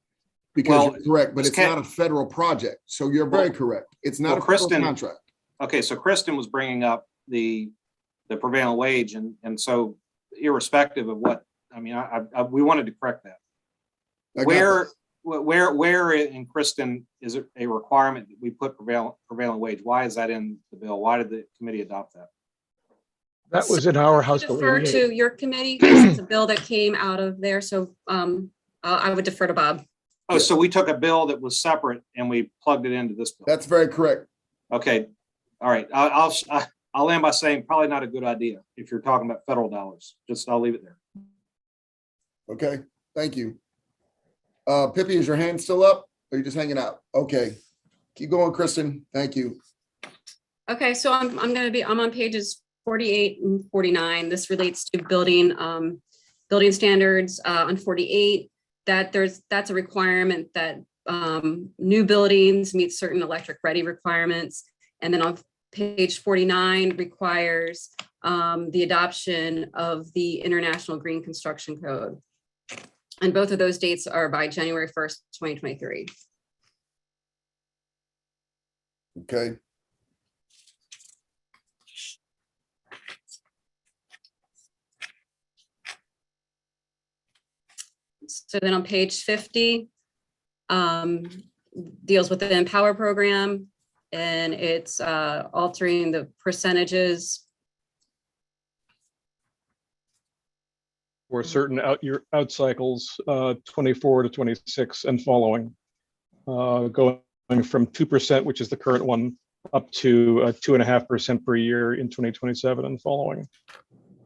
Because you're correct, but it's not a federal project. So you're very correct. It's not a federal contract. Okay, so Kristen was bringing up the prevailing wage. And so irrespective of what, I mean, we wanted to correct that. Where in Kristen is it a requirement that we put prevailing wage? Why is that in the bill? Why did the committee adopt that? That was in our House Bill Defer 88. to your committee because it's a bill that came out of there. So I would defer to Bob. Oh, so we took a bill that was separate and we plugged it into this bill. That's very correct. Okay. All right. I'll end by saying probably not a good idea if you're talking about federal dollars. I'll leave it there. Okay, thank you. Pippi, is your hand still up? Or are you just hanging out? Okay, keep going, Kristen. Thank you. Okay, so I'm on pages 48 and 49. This relates to building standards on 48. That's a requirement that new buildings meet certain electric ready requirements. And then on page 49 requires the adoption of the International Green Construction Code. And both of those dates are by January 1st, 2023. Okay. So then on page 50, deals with the Empower program, and it's altering the percentages for certain out cycles, 24 to 26 and following, going from 2%, which is the current one, up to 2.5% per year in 2027 and following.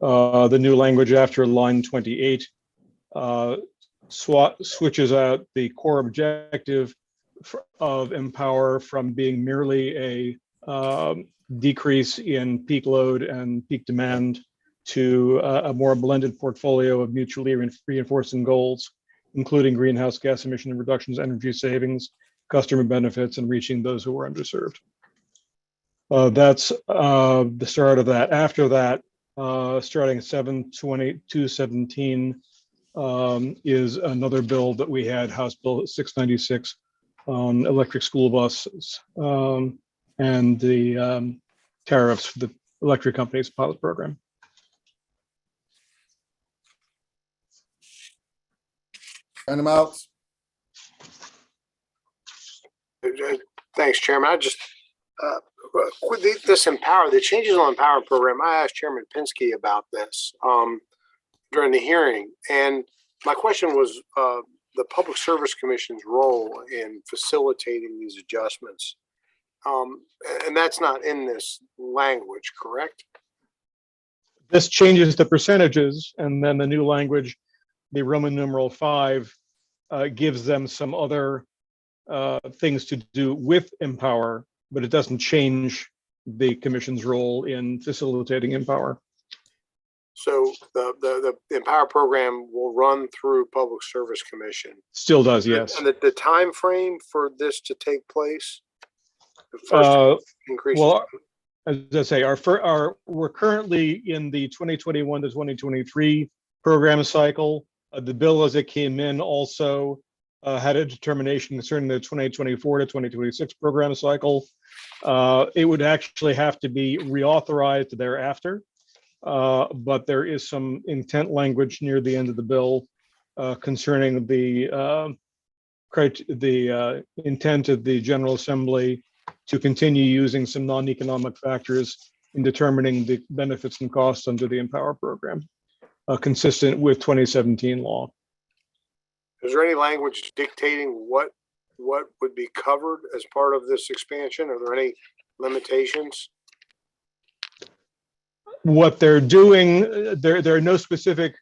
The new language after line 28 switches out the core objective of Empower from being merely a decrease in peak load and peak demand to a more blended portfolio of mutually reinforcing goals, including greenhouse gas emission reductions, energy savings, customer benefits, and reaching those who are underserved. That's the start of that. After that, starting 7/22/17 is another bill that we had, House Bill 696 on electric school buses and the tariffs for the electric companies pilot program. Animals. Thanks, Chairman. I just, with this Empower, the changes on Empower program, I asked Chairman Pinsky about this during the hearing. And my question was the Public Service Commission's role in facilitating these adjustments. And that's not in this language, correct? This changes the percentages, and then the new language, the Roman numeral 5, gives them some other things to do with Empower, but it doesn't change the commission's role in facilitating Empower. So the Empower program will run through Public Service Commission. Still does, yes. And the time frame for this to take place? The first increase. Well, as I say, we're currently in the 2021 to 2023 program cycle. The bill as it came in also had a determination concerning the 2024 to 2026 program cycle. It would actually have to be reauthorized thereafter, but there is some intent language near the end of the bill concerning the intent of the General Assembly to continue using some non-economic factors in determining the benefits and costs under the Empower program, consistent with 2017 law. Is there any language dictating what would be covered as part of this expansion? Are there any limitations? What they're doing, there are no specific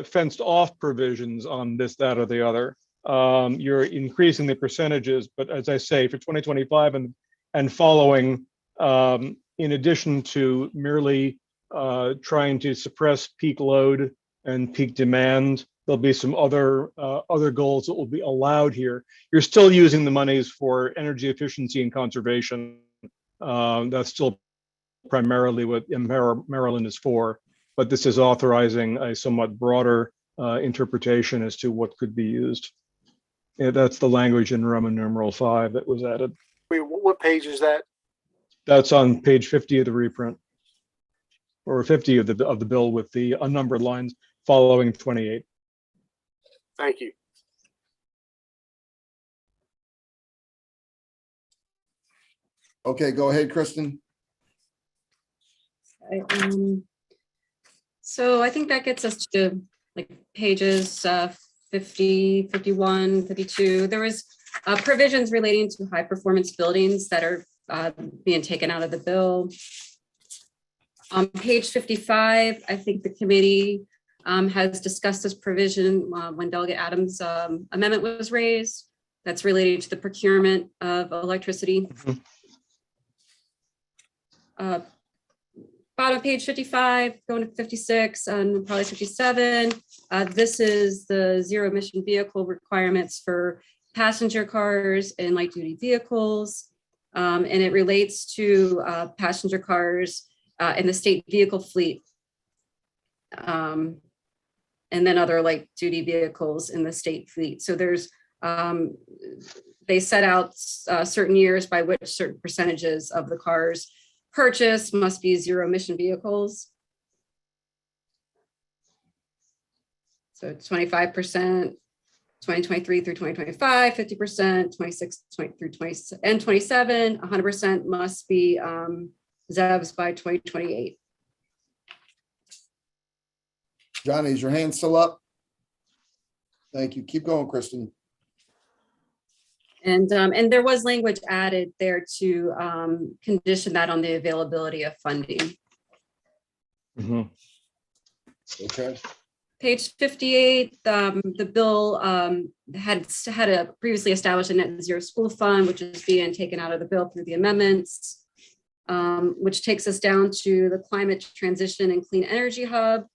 fenced off provisions on this, that, or the other. You're increasing the percentages, but as I say, for 2025 and following, in addition to merely trying to suppress peak load and peak demand, there'll be some other goals that will be allowed here. You're still using the monies for energy efficiency and conservation. That's still primarily what Maryland is for, but this is authorizing a somewhat broader interpretation as to what could be used. Yeah, that's the language in Roman numeral 5 that was added. Wait, what page is that? That's on page 50 of the reprint. or 50 of the bill with the unnumbered lines following 28. Thank you. Okay, go ahead, Kristen. So I think that gets us to like pages 50, 51, 52. There was provisions relating to high performance buildings that are being taken out of the bill. On page 55, I think the committee has discussed this provision when Delegate Adams' amendment was raised. That's related to the procurement of electricity. Bottom page 55, going to 56 and probably 57. This is the zero emission vehicle requirements for passenger cars and light duty vehicles. And it relates to passenger cars in the state vehicle fleet. And then other light duty vehicles in the state fleet. So there's, they set out certain years by which certain percentages of the cars purchased must be zero emission vehicles. So 25%, 2023 through 2025, 50%, 26 through 20 and 27, 100% must be ZEVs by 2028. Johnny, is your hand still up? Thank you. Keep going, Kristen. And there was language added there to condition that on the availability of funding. Okay. Page 58, the bill had a previously established a net zero school fund, which is being taken out of the bill through the amendments, which takes us down to the climate transition and clean energy hub.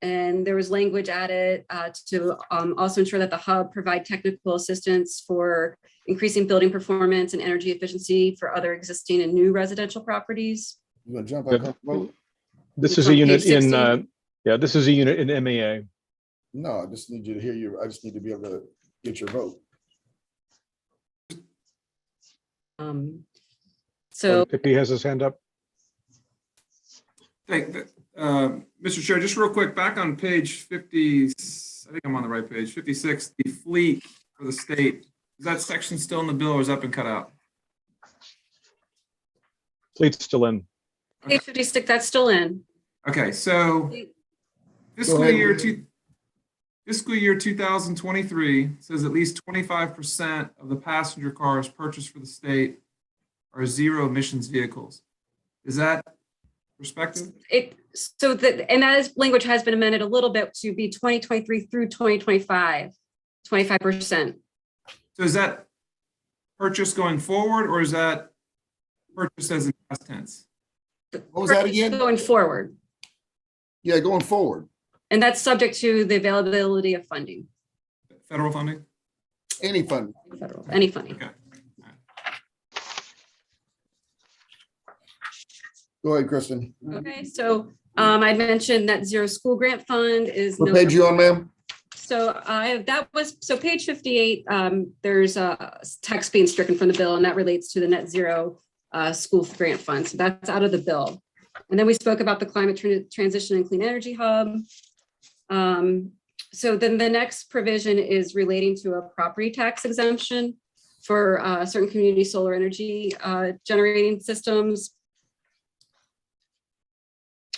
And there was language added to also ensure that the hub provide technical assistance for increasing building performance and energy efficiency for other existing and new residential properties. You want to jump back on the vote? This is a unit in, yeah, this is a unit in MEA. No, I just need you to hear you. I just need to be able to get your vote. So Pippi has his hand up. Mr. Chair, just real quick, back on page 50, I think I'm on the right page, 56, the fleet for the state. Is that section still in the bill or has that been cut out? Fleet's still in. page 56, that's still in. Okay, so fiscal year 2023 says at least 25% of the passenger cars purchased for the state are zero emissions vehicles. Is that perspective? And that language has been amended a little bit to be 2023 through 2025, 25%. So is that purchase going forward or is that purchase as in past tense? What was that again? Going forward. Yeah, going forward. And that's subject to the availability of funding. Federal funding? Any funding. Federal, any funding. Okay. Go ahead, Kristen. Okay, so I mentioned that zero school grant fund is. What page you on, ma'am? So page 58, there's a text being stricken from the bill and that relates to the net zero school grant fund. So that's out of the bill. And then we spoke about the climate transition and clean energy hub. So then the next provision is relating to a property tax exemption for certain community solar energy generating systems.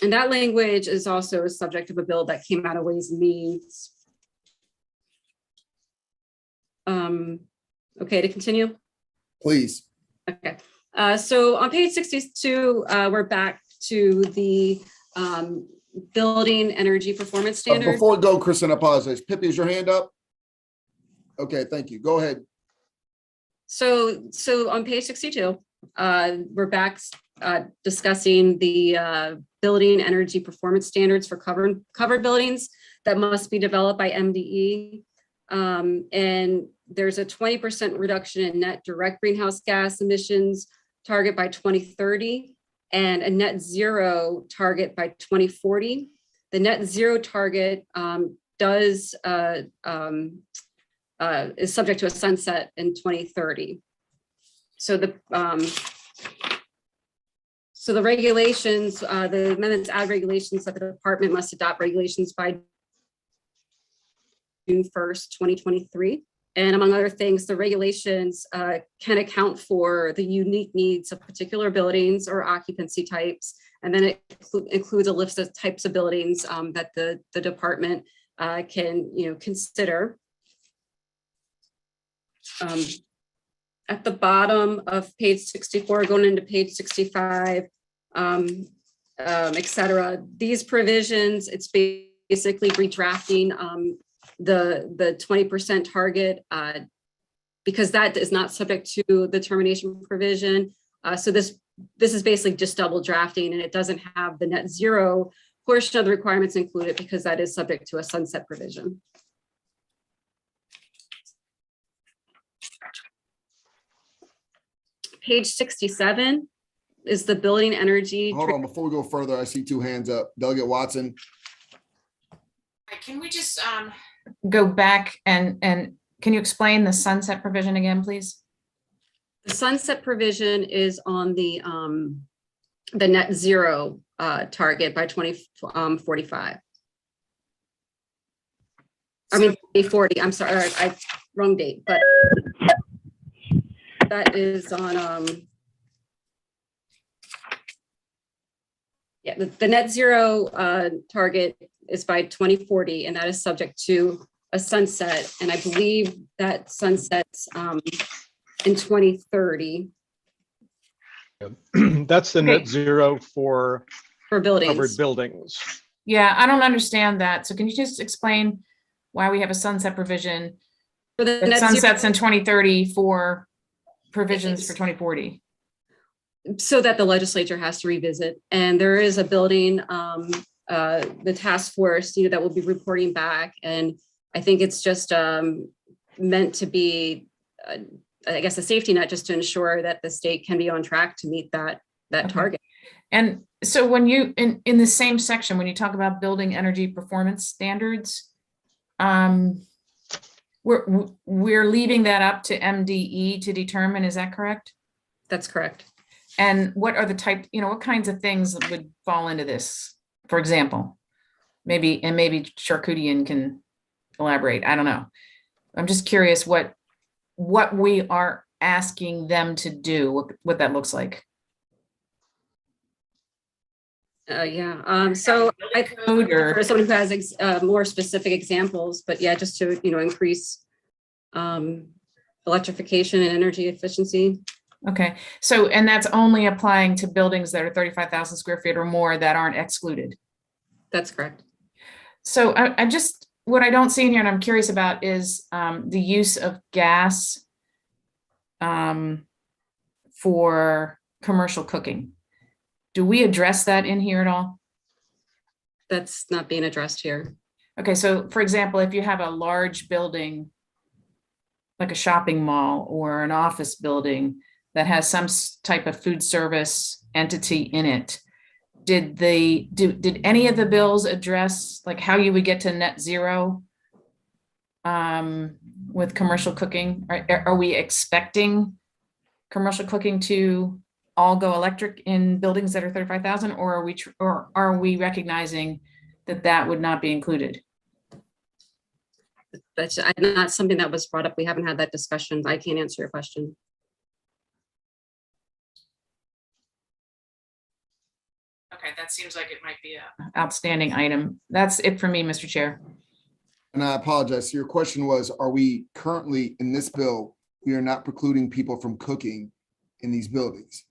And that language is also a subject of a bill that came out of Ways and Means. Okay, to continue? Please. Okay, so on page 62, we're back to the building energy performance standard. Before we go, Kristen, I apologize. Pippi, is your hand up? Okay, thank you. Go ahead. So on page 62, we're back discussing the building energy performance standards for covered buildings that must be developed by MDE. And there's a 20% reduction in net direct greenhouse gas emissions target by 2030 and a net zero target by 2040. The net zero target is subject to a sunset in 2030. So So the regulations, the amendments add regulations that the department must adopt regulations by June 1st, 2023. And among other things, the regulations can account for the unique needs of particular buildings or occupancy types. And then it includes a list of types of buildings that the department can, consider. At the bottom of page 64, going into page 65, et cetera, these provisions, it's basically redrafting the 20% target because that is not subject to the termination provision. So this is basically just double drafting, and it doesn't have the net zero portion of the requirements included because that is subject to a sunset provision. Page 67 is the building energy. Hold on, before we go further, I see two hands up. Delegate Watson. Can we just go back and can you explain the sunset provision again, please? The sunset provision is on the net zero target by 2045. I mean, 2040, I'm sorry, wrong date, but that is on, the net zero target is by 2040, and that is subject to a sunset. And I believe that sunsets in 2030. That's the net zero for buildings. Covered buildings. Yeah, I don't understand that. So can you just explain why we have a sunset provision for the that net sunsets zero in 2030 for provisions for 2040? So that the legislature has to revisit. And there is a building, the task force, that will be reporting back. And I think it's just meant to be, I guess, a safety net just to ensure that the state can be on track to meet that target. And so when you, in the same section, when you talk about building energy performance standards, we're leaving that up to MDE to determine, is that correct? That's correct. And what are the what kinds of things would fall into this? For example, maybe Charkoudian can elaborate. I don't know. I'm just curious what we are asking them to do, what that looks like. So I for someone who has more specific examples, but yeah, just to increase electrification and energy efficiency. Okay, so and that's only applying to buildings that are 35,000 square feet or more that aren't excluded. That's correct. So I just, what I don't see in here and I'm curious about is the use of gas for commercial cooking. Do we address that in here at all? That's not being addressed here. Okay, so for example, if you have a large building, like a shopping mall or an office building that has some type of food service entity in it, did any of the bills address like how you would get to net zero with commercial cooking? Are we expecting commercial cooking to all go electric in buildings that are 35,000, or are we recognizing that would not be included? That's not something that was brought up. We haven't had that discussion. I can't answer your question. Okay, that seems like it might be an outstanding item. That's it for me, Mr. Chair. And I apologize. So your question was, are we currently in this bill, we are not precluding people from cooking in these buildings?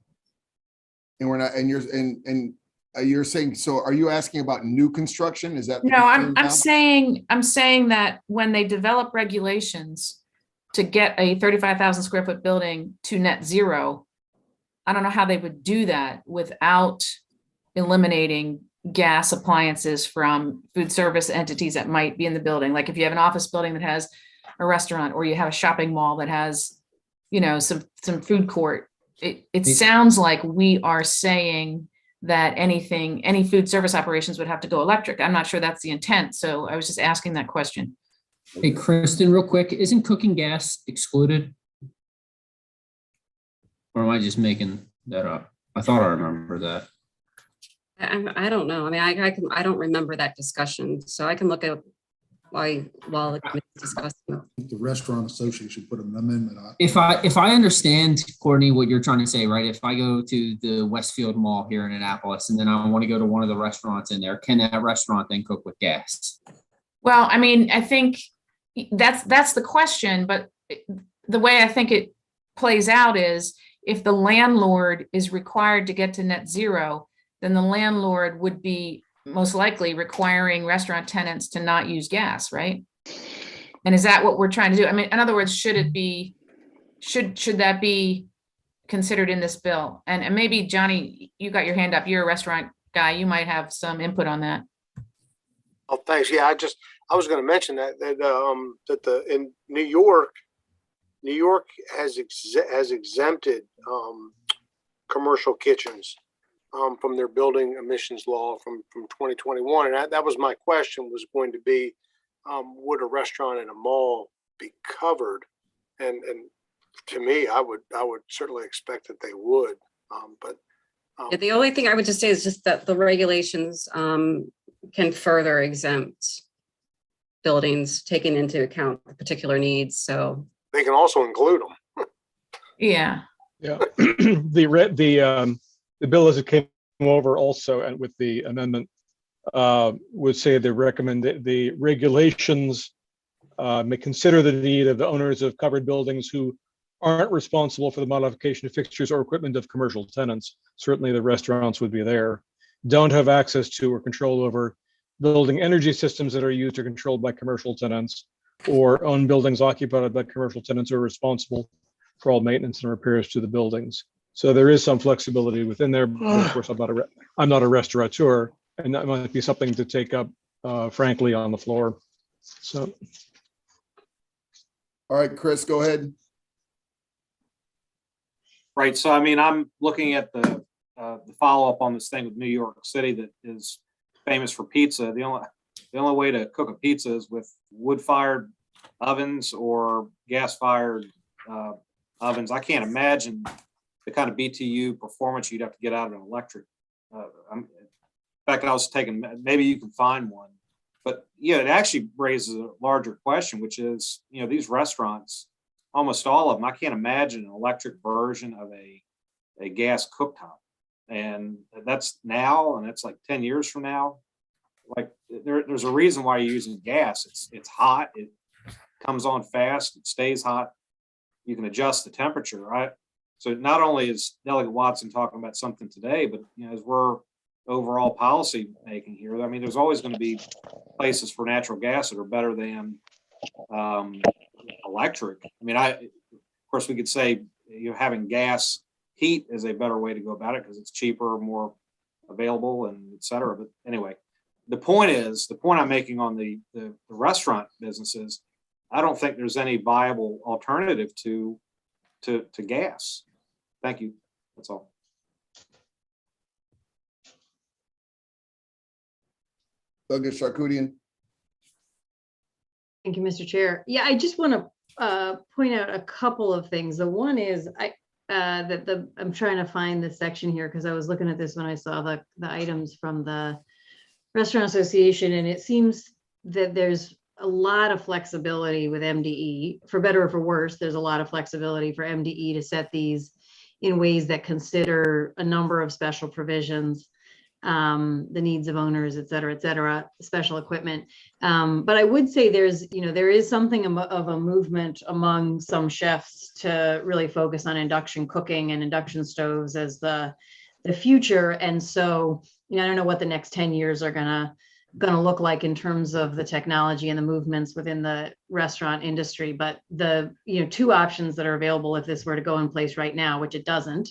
And we're not, and you're saying, so are you asking about new construction? Is that? No, I'm saying that when they develop regulations to get a 35,000 square foot building to net zero, I don't know how they would do that without eliminating gas appliances from food service entities that might be in the building. Like if you have an office building that has a restaurant, or you have a shopping mall that has, some food court, it sounds like we are saying that any food service operations would have to go electric. I'm not sure that's the intent. So I was just asking that question. Hey, Kristen, real quick, isn't cooking gas excluded? Or am I just making that up? I thought I remember that. I don't know. I mean, I don't remember that discussion, so I can look at while the committee's discussing. The restaurant association put an amendment on. If I understand, Courtney, what you're trying to say, right? If I go to the Westfield Mall here in Annapolis and then I want to go to one of the restaurants in there, can that restaurant then cook with gas? Well, I mean, I think that's the question, but the way I think it plays out is if the landlord is required to get to net zero, then the landlord would be most likely requiring restaurant tenants to not use gas, right? And is that what we're trying to do? I mean, in other words, should that be considered in this bill? And maybe Johnny, you got your hand up. You're a restaurant guy. You might have some input on that. Oh, thanks. Yeah, I was going to mention that in New York has exempted commercial kitchens from their building emissions law from 2021. And that was my question, was going to be, would a restaurant in a mall be covered? And to me, I would certainly expect that they would. Yeah, the only thing I would just say is just that the regulations can further exempt buildings, taking into account the particular needs. So they can also include them. Yeah. Yeah. The bill as it came over also, and with the amendment, would say the regulations may consider the need of the owners of covered buildings who aren't responsible for the modification of fixtures or equipment of commercial tenants. Certainly the restaurants would be there. Don't have access to or control over building energy systems that are used or controlled by commercial tenants, or own buildings occupied by commercial tenants who are responsible for all maintenance and repairs to the buildings. So there is some flexibility within there. But of course, I'm not a restaurateur, and that might be something to take up, frankly, on the floor. So. All right, Chris, go ahead. Right. So, I mean, I'm looking at the follow-up on this thing with New York City that is famous for pizza. The only way to cook a pizza is with wood-fired ovens or gas-fired ovens. I can't imagine the kind of BTU performance you'd have to get out of an electric. In fact, I was taking, maybe you can find one, but yeah, it actually raises a larger question, which is, these restaurants, almost all of them, I can't imagine an electric version of a gas cooktop. And that's now, and it's like 10 years from now. Like there's a reason why you're using gas. It's hot, it comes on fast, it stays hot. You can adjust the temperature, right? So not only is Delegate Watson talking about something today, but as we're overall policy making here, I mean, there's always going to be places for natural gas that are better than electric. I mean, of course, we could say having gas heat is a better way to go about it because it's cheaper, more available, and et cetera. But anyway, the point I'm making on the restaurant businesses, I don't think there's any viable alternative to gas. Thank you. That's all. Douglas Charkoudian. Thank you, Mr. Chair. Yeah, I just want to point out a couple of things. The one is I'm trying to find this section here because I was looking at this when I saw the items from the Restaurant Association, and it seems that there's a lot of flexibility with MDE. For better or for worse, there's a lot of flexibility for MDE to set these in ways that consider a number of special provisions, the needs of owners, et cetera, special equipment. But I would say there is something of a movement among some chefs to really focus on induction cooking and induction stoves as the future. And so, I don't know what the next 10 years are gonna look like in terms of the technology and the movements within the restaurant industry. But the two options that are available if this were to go in place right now, which it doesn't,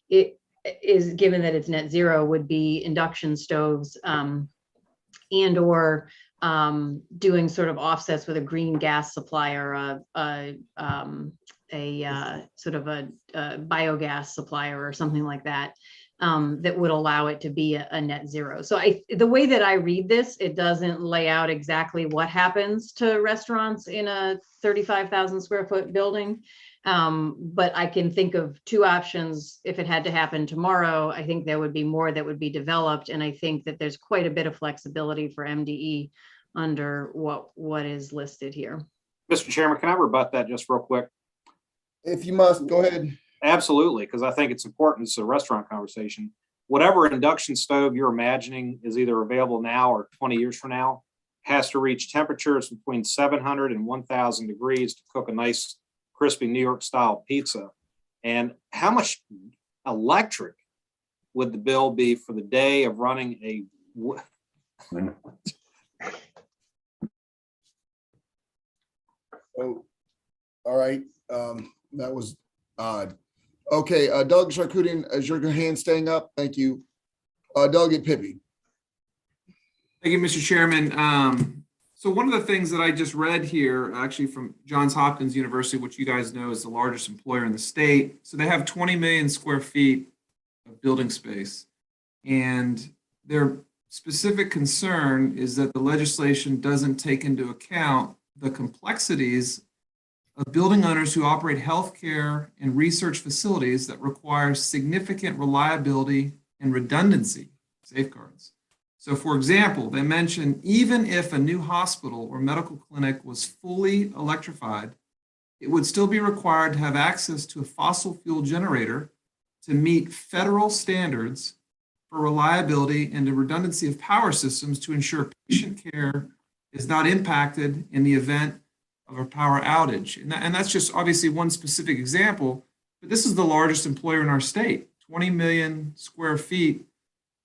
it is, given that it's net zero, would be induction stoves and or doing sort of offsets with a green gas supplier, a sort of a biogas supplier or something like that. That would allow it to be a net zero. So the way that I read this, it doesn't lay out exactly what happens to restaurants in a 35,000 square foot building. But I can think of two options. If it had to happen tomorrow, I think there would be more that would be developed. And I think that there's quite a bit of flexibility for MDE under what is listed here. Mr. Chairman, can I rebut that just real quick? If you must, go ahead. Absolutely, because I think it's important. It's a restaurant conversation. Whatever induction stove you're imagining is either available now or 20 years from now has to reach temperatures between 700 and 1,000 degrees to cook a nice, crispy New York style pizza. And how much electric would the bill be for the day of running a? Oh, all right. That was odd. Okay, Doug Charkoudian, is your hand staying up? Thank you. Delegate Pippi. Thank you, Mr. Chairman. So one of the things that I just read here, actually from Johns Hopkins University, which you guys know is the largest employer in the state. So they have 20 million square feet of building space. And their specific concern is that the legislation doesn't take into account the complexities of building owners who operate healthcare and research facilities that require significant reliability and redundancy safeguards. So for example, they mention even if a new hospital or medical clinic was fully electrified, it would still be required to have access to a fossil fuel generator to meet federal standards for reliability and the redundancy of power systems to ensure patient care is not impacted in the event of a power outage. And that's just obviously one specific example, but this is the largest employer in our state, 20 million square feet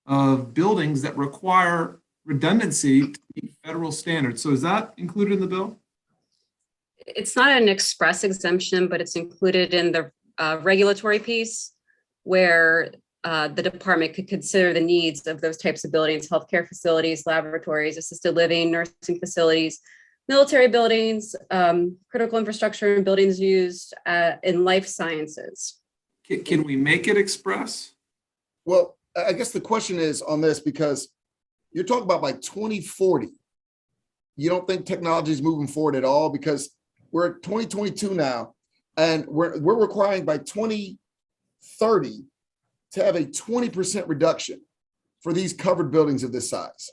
of buildings that require redundancy to meet federal standards. So is that included in the bill? It's not an express exemption, but it's included in the regulatory piece where the department could consider the needs of those types of buildings, healthcare facilities, laboratories, assisted living, nursing facilities, military buildings, critical infrastructure and buildings used in life sciences. Can we make it express? Well, I guess the question is on this, because you're talking about by 2040. You don't think technology is moving forward at all? Because we're at 2022 now, and we're requiring by 2030 to have a 20% reduction for these covered buildings of this size.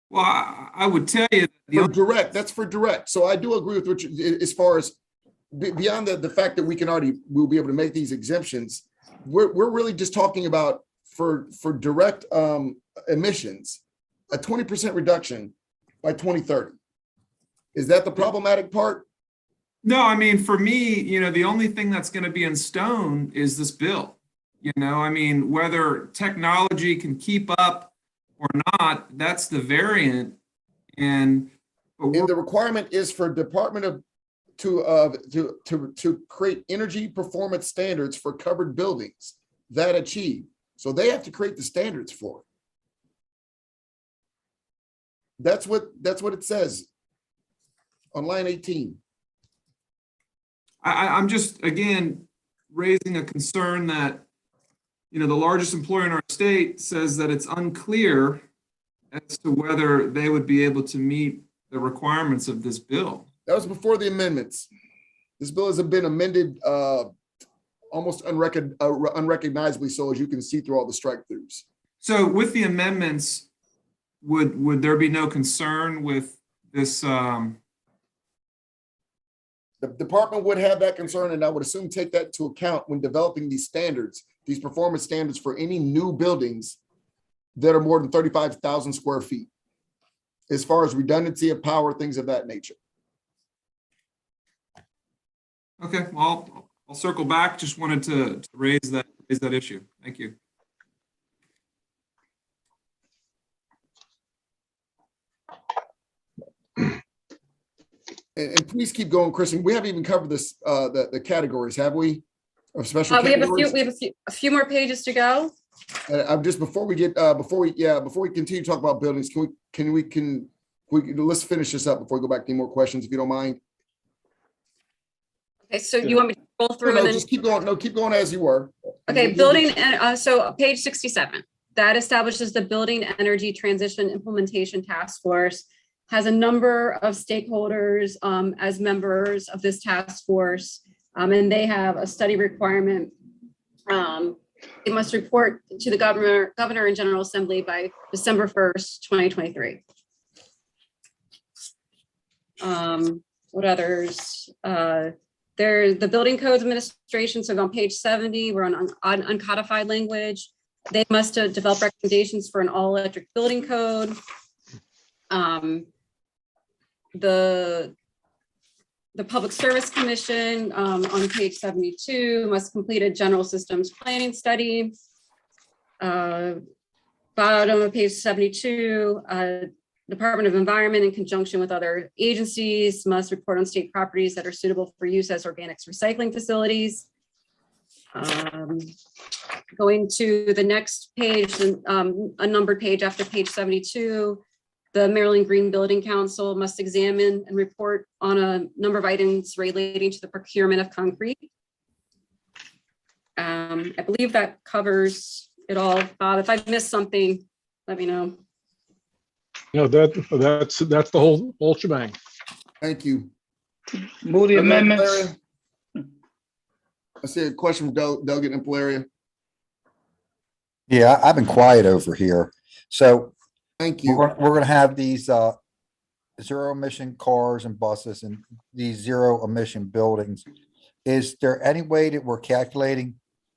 Well, I would tell you that that's for direct. So I do agree with Richard as far as beyond the fact that we'll be able to make these exemptions. We're really just talking about for direct emissions, a 20% reduction by 2030. Is that the problematic part? No, I mean, for me, the only thing that's going to be in stone is this bill. I mean, whether technology can keep up or not, that's the variant. And the requirement is for Department to create energy performance standards for covered buildings that achieve. So they have to create the standards for it. That's what it says on line 18. I'm just, again, raising a concern that, the largest employer in our state says that it's unclear as to whether they would be able to meet the requirements of this bill. That was before the amendments. This bill has been amended almost unrecognizably so, as you can see through all the strike throughs. So with the amendments, would there be no concern with this? The department would have that concern, and I would assume take that into account when developing these standards, these performance standards for any new buildings that are more than 35,000 square feet, as far as redundancy of power, things of that nature. Okay, well, I'll circle back. Just wanted to raise that issue. Thank you. And please keep going, Kristen. We haven't even covered this, the categories, have we? Of special categories? We have a few more pages to go. I'm just before we continue to talk about buildings, let's finish this up before we go back to any more questions, if you don't mind. Okay, so you want me to roll through? No, just keep going. No, keep going as you were. Okay, building, and so page 67, that establishes the Building Energy Transition Implementation Task Force, has a number of stakeholders as members of this task force. And they have a study requirement. It must report to the governor and General Assembly by December 1st, 2023. What others? There's the Building Codes Administration. So on page 70, we're on uncodified language. They must develop recommendations for an all-electric building code. The Public Service Commission on page 72 must complete a general systems planning study. Bottom of page 72, Department of Environment in conjunction with other agencies must report on state properties that are suitable for use as organics recycling facilities. Going to the next page, a numbered page after page 72, the Maryland Green Building Council must examine and report on a number of items relating to the procurement of concrete. I believe that covers it all. Bob, if I've missed something, let me know. No, that's the whole shebang. Thank you. Move the amendments. I see a question from Delegate Impalaria. Yeah, I've been quiet over here. So thank you. We're going to have these zero emission cars and buses and these zero emission buildings. Is there any way that we're calculating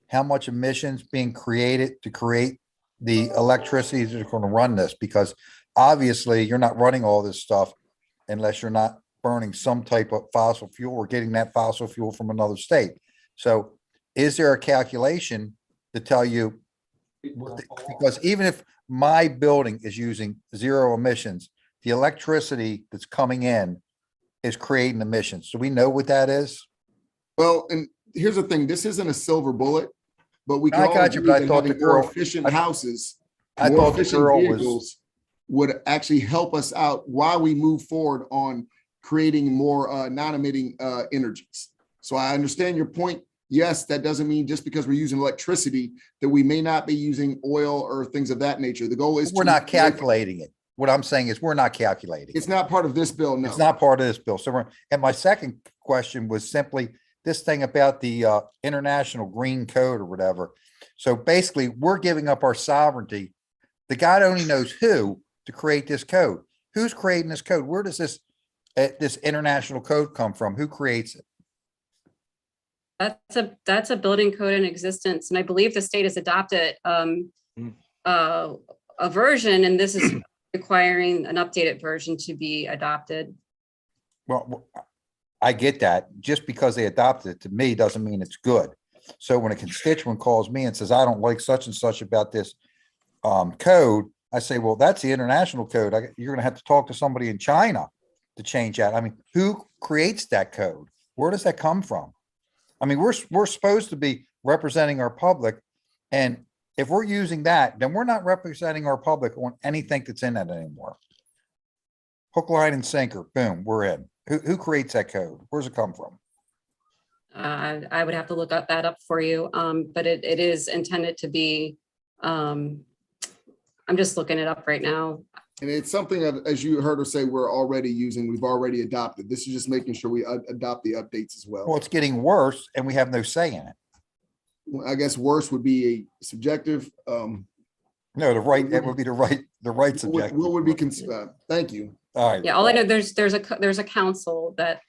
how much emissions being created to create the electricity that's going to run this? Because obviously you're not running all this stuff unless you're not burning some type of fossil fuel or getting that fossil fuel from another state. So is there a calculation to tell you, because even if my building is using zero emissions, the electricity that's coming in is creating emissions. Do we know what that is? Well, and here's the thing, this isn't a silver bullet, but we can I all got you, agree but I that thought having the more girl- efficient I- houses, I more thought the efficient girl was- vehicles would actually help us out while we move forward on creating more non-emitting energies. So I understand your point. Yes, that doesn't mean just because we're using electricity that we may not be using oil or things of that nature. The goal is We're not calculating it. What I'm saying is we're not calculating. It's not part of this bill, no. It's not part of this bill. So and my second question was simply this thing about the International Green Code or whatever. So basically, we're giving up our sovereignty. The God only knows who to create this code. Who's creating this code? Where does this international code come from? Who creates it? That's a building code in existence, and I believe the state has adopted a version, and this is requiring an updated version to be adopted. Well, I get that. Just because they adopted it to me doesn't mean it's good. So when a constituent calls me and says, I don't like such and such about this code, I say, well, that's the international code. You're going to have to talk to somebody in China to change that. I mean, who creates that code? Where does that come from? I mean, we're supposed to be representing our public. And if we're using that, then we're not representing our public on anything that's in it anymore. Hook, line, and sinker, boom, we're in. Who creates that code? Where's it come from? I would have to look that up for you, but it is intended to be, I'm just looking it up right now. And it's something that, as you heard her say, we're already using, we've already adopted. This is just making sure we adopt the updates as well. Well, it's getting worse and we have no say in it. Well, I guess worse would be a subjective. No, it would be the right subjective. What would be, thank you. All right. Yeah, all I know, there's a council that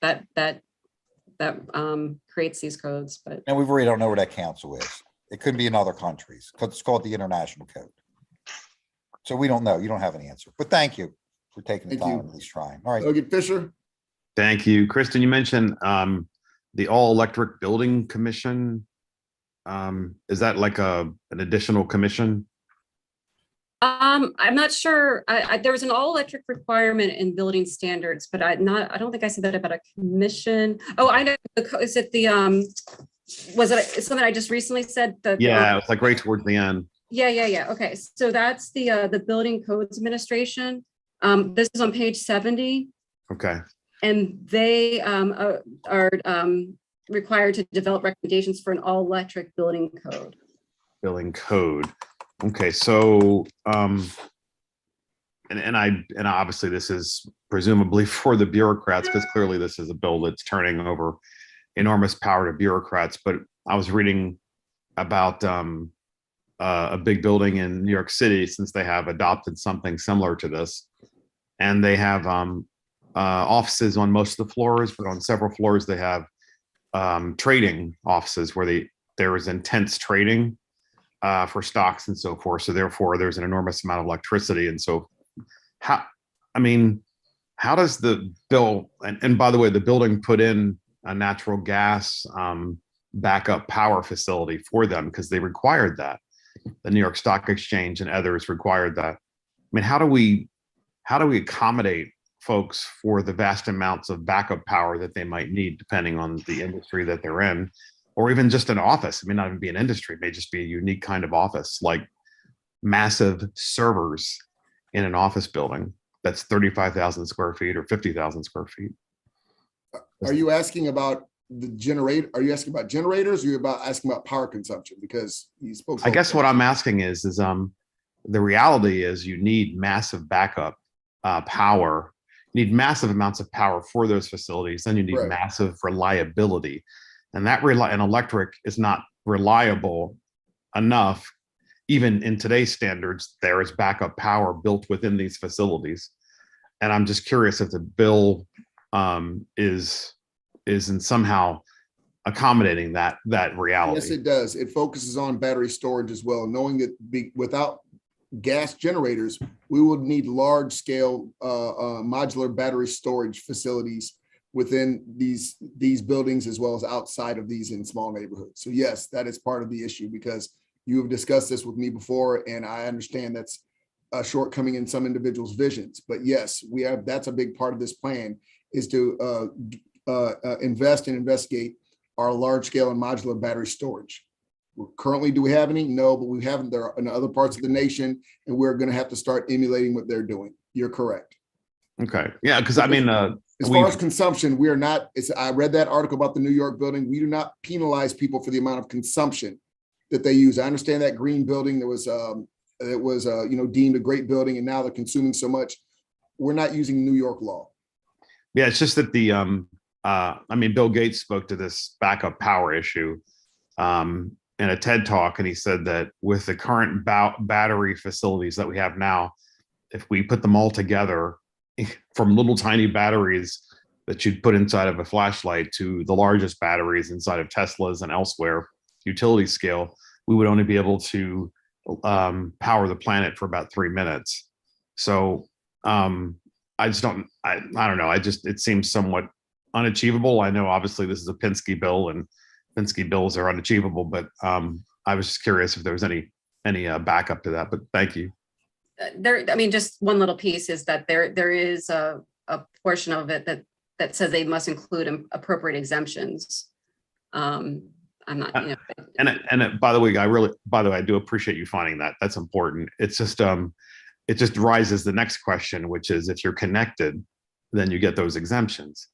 creates these codes, but. And we really don't know where that council is. It could be in other countries because it's called the International Code. So we don't know. You don't have an answer, but thank you for taking the time and at least trying. All right. Delegate Fisher. Thank you. Kristen, you mentioned the All Electric Building Commission. Is that like an additional commission? I'm not sure. There was an all electric requirement in building standards, but I don't think I said that about a commission. Oh, I know. Is it the, was it something I just recently said? Yeah, it was like right towards the end. Yeah. Okay. So that's the Building Codes Administration. This is on page 70. Okay. And they are required to develop recommendations for an all electric building code. Building code. Okay, so and obviously this is presumably for the bureaucrats because clearly this is a bill that's turning over enormous power to bureaucrats, but I was reading about a big building in New York City, since they have adopted something similar to this, and they have offices on most of the floors, but on several floors they have trading offices where there is intense trading for stocks and so forth. So therefore, there's an enormous amount of electricity, and so how does the bill? And by the way, the building put in a natural gas backup power facility for them because they required that. The New York Stock Exchange and others required that. I mean, how do we accommodate folks for the vast amounts of backup power that they might need, depending on the industry that they're in, or even just an office? It may not even be an industry, it may just be a unique kind of office, like massive servers in an office building that's 35,000 square feet or 50,000 square feet. Are you asking about the generator? Are you asking about generators, or are you asking about power consumption? Because you spoke. I guess what I'm asking is the reality is you need massive backup power. You need massive amounts of power for those facilities. Then you need massive reliability, and and electric is not reliable enough. Even in today's standards, there is backup power built within these facilities, and I'm just curious if the bill is in somehow accommodating that reality. Yes, it does. It focuses on battery storage as well, knowing that without gas generators, we would need large scale modular battery storage facilities within these buildings, as well as outside of these in small neighborhoods. So yes, that is part of the issue, because you have discussed this with me before, and I understand that's a shortcoming in some individuals' visions. But yes, that's a big part of this plan, is to invest and investigate our large scale and modular battery storage. Currently, do we have any? No, but we haven't. There in other parts of the nation, and we're going to have to start emulating what they're doing. You're correct. Okay. Yeah, because I mean, as far as consumption, we are not. I read that article about the New York building. We do not penalize people for the amount of consumption that they use. I understand that green building that was deemed a great building, and now they're consuming so much. We're not using New York law. Yeah, it's just that Bill Gates spoke to this backup power issue in a TED talk, and he said that with the current battery facilities that we have now, if we put them all together, from little tiny batteries that you'd put inside of a flashlight to the largest batteries inside of Teslas and elsewhere, utility scale, we would only be able to power the planet for about 3 minutes. So I don't know. It seems somewhat unachievable. I know obviously this is a Penske bill, and Penske bills are unachievable, but I was just curious if there was any backup to that, but thank you. Just one little piece is that there is a portion of it that says they must include appropriate exemptions. I'm not, by the way, I do appreciate you finding that. That's important. It's just, it just raises the next question, which is, if you're connected, then you get those exemptions.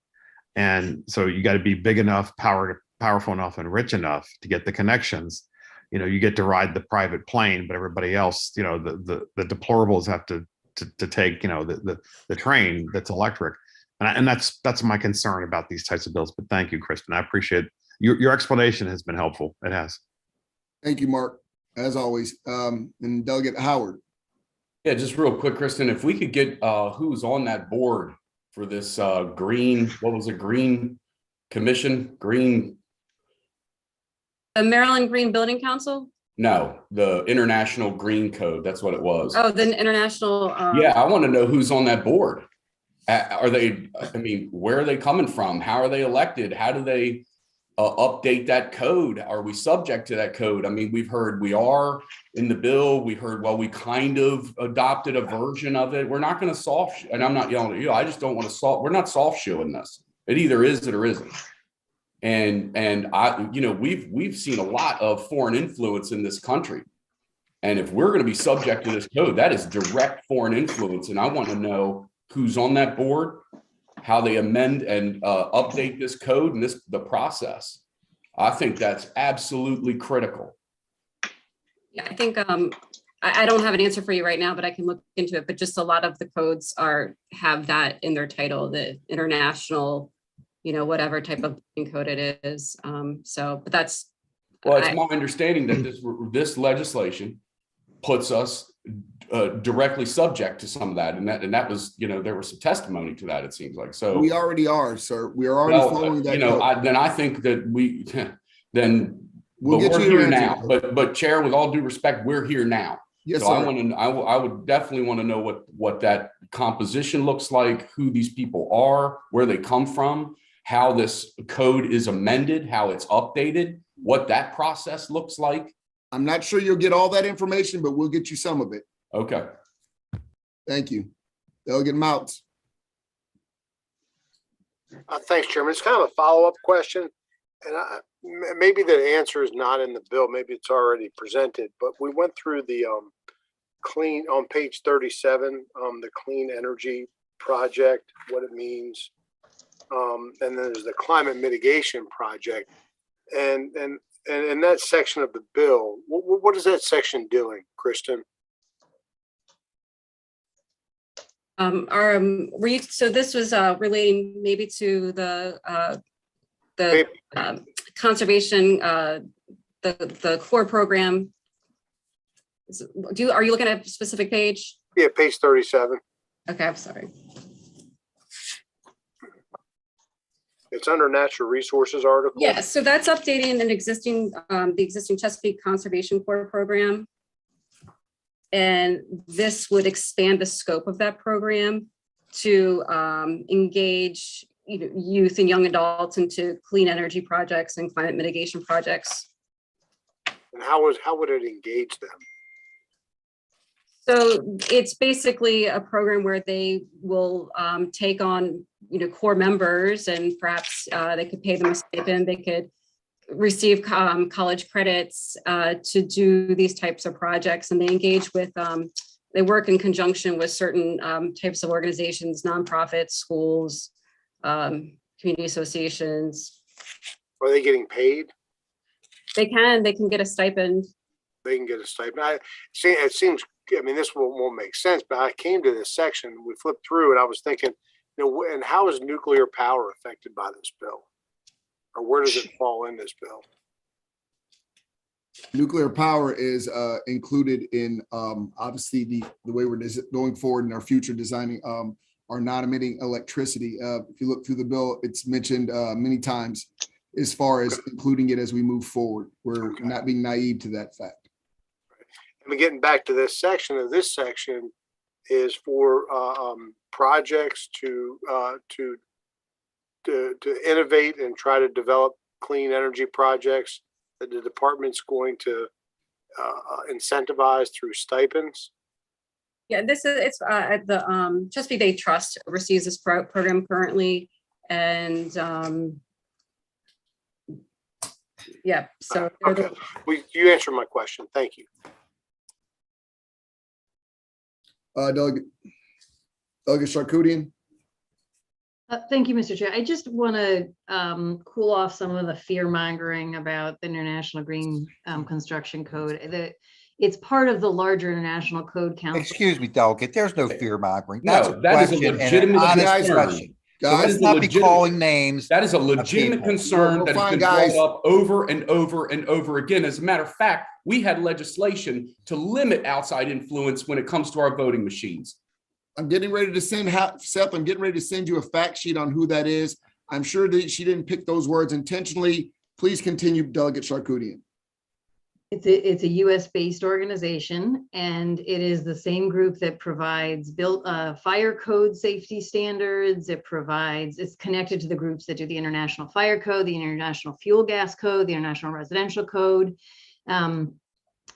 And so you got to be big enough, powerful enough, and rich enough to get the connections. You get to ride the private plane, but everybody else, the deplorables have to take, the train that's electric. And that's my concern about these types of bills. But thank you, Kristen. I appreciate your explanation has been helpful. It has. Thank you, Mark, as always. And Delegate Howard. Yeah, just real quick, Kristen, if we could get who's on that board for this green commission, the Maryland Green Building Council? No, the International Green Code. That's what it was. Oh, the international. Yeah, I want to know who's on that board. Where are they coming from? How are they elected? How do they update that code? Are we subject to that code? We've heard we are in the bill. We heard, well, we kind of adopted a version of it. We're not going to soft, and I'm not yelling at you. I just don't want to soft. We're not soft shoeing this. It either is or isn't. And we've seen a lot of foreign influence in this country. And if we're going to be subject to this code, that is direct foreign influence. And I want to know who's on that board, how they amend and update this code and the process. I think that's absolutely critical. Yeah, I think I don't have an answer for you right now, but I can look into it. But just a lot of the codes have that in their title, the international whatever type of building code it is. But that's. Well, it's my understanding that this legislation puts us directly subject to some of that, and that was, there was some testimony to that. It seems like so. We already are, sir. We are already following that. Then I think that we'll get we're you your here answer. now. But Chair, with all due respect, we're here now. Yes, so sir. I would definitely want to know what that composition looks like, who these people are, where they come from, how this code is amended, how it's updated, what that process looks like. I'm not sure you'll get all that information, but we'll get you some of it. Okay. Thank you. Delegate Mouts. Thanks, Chairman. It's kind of a follow-up question, and maybe the answer is not in the bill. Maybe it's already presented, but we went through the clean on page 37, the clean energy project, what it means, and then there's the climate mitigation project, and in that section of the bill, what is that section doing, Kristen? So this was relating maybe to the conservation, the core program. Are you looking at a specific page? Yeah, page 37. Okay, I'm sorry. It's under natural resources article. Yeah, so that's updating an existing, the existing Chesapeake Conservation Corps program. And this would expand the scope of that program to engage youth and young adults into clean energy projects and climate mitigation projects. And how would it engage them? So it's basically a program where they will take on core members, and perhaps they could pay them a stipend. They could receive college credits to do these types of projects, and they engage with, they work in conjunction with certain types of organizations, nonprofits, schools, community associations. Are they getting paid? They can get a stipend. They can get a stipend. It seems, I mean, this won't make sense, but I came to this section, we flipped through, and I was thinking, and how is nuclear power affected by this bill? Or where does it fall in this bill? Nuclear power is included in obviously the way we're going forward in our future designing our non-emitting electricity. If you look through the bill, it's mentioned many times as far as including it as we move forward. We're not being naive to that fact. And getting back to this section is for projects to innovate and try to develop clean energy projects that the department's going to incentivize through stipends. Yeah, it's the Chesapeake Bay Trust oversees this program currently, and yeah. So okay. You answered my question. Thank you. Delegate Charkoudian. Thank you, Mr. Chair. I just want to cool off some of the fear mongering about the International Green Construction Code. It's part of the larger International Code Council. Excuse me, Delegate, there's no fear mongering. No, that is a legitimate concern. So let's not be calling names. That is a legitimate concern that has been brought up over and over and over again. As a matter of fact, we had legislation to limit outside influence when it comes to our voting machines. I'm getting ready to send Seth. I'm getting ready to send you a fact sheet on who that is. I'm sure that she didn't pick those words intentionally. Please continue, Delegate Charkoudian. It's a US-based organization, and it is the same group that provides fire code safety standards. It's connected to the groups that do the International Fire Code, the International Fuel Gas Code, the International Residential Code.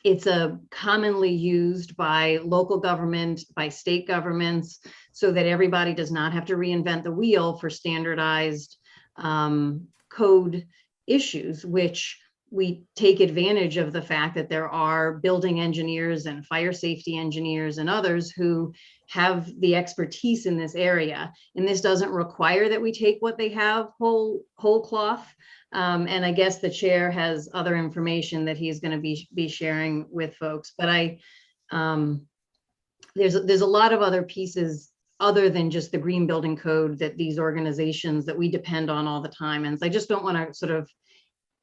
It's commonly used by local government, by state governments, so that everybody does not have to reinvent the wheel for standardized code issues, which we take advantage of the fact that there are building engineers and fire safety engineers and others who have the expertise in this area. And this doesn't require that we take what they have whole cloth. And I guess the chair has other information that he's going to be sharing with folks. But there's a lot of other pieces other than just the green building code that these organizations that we depend on all the time. And I just don't want to sort of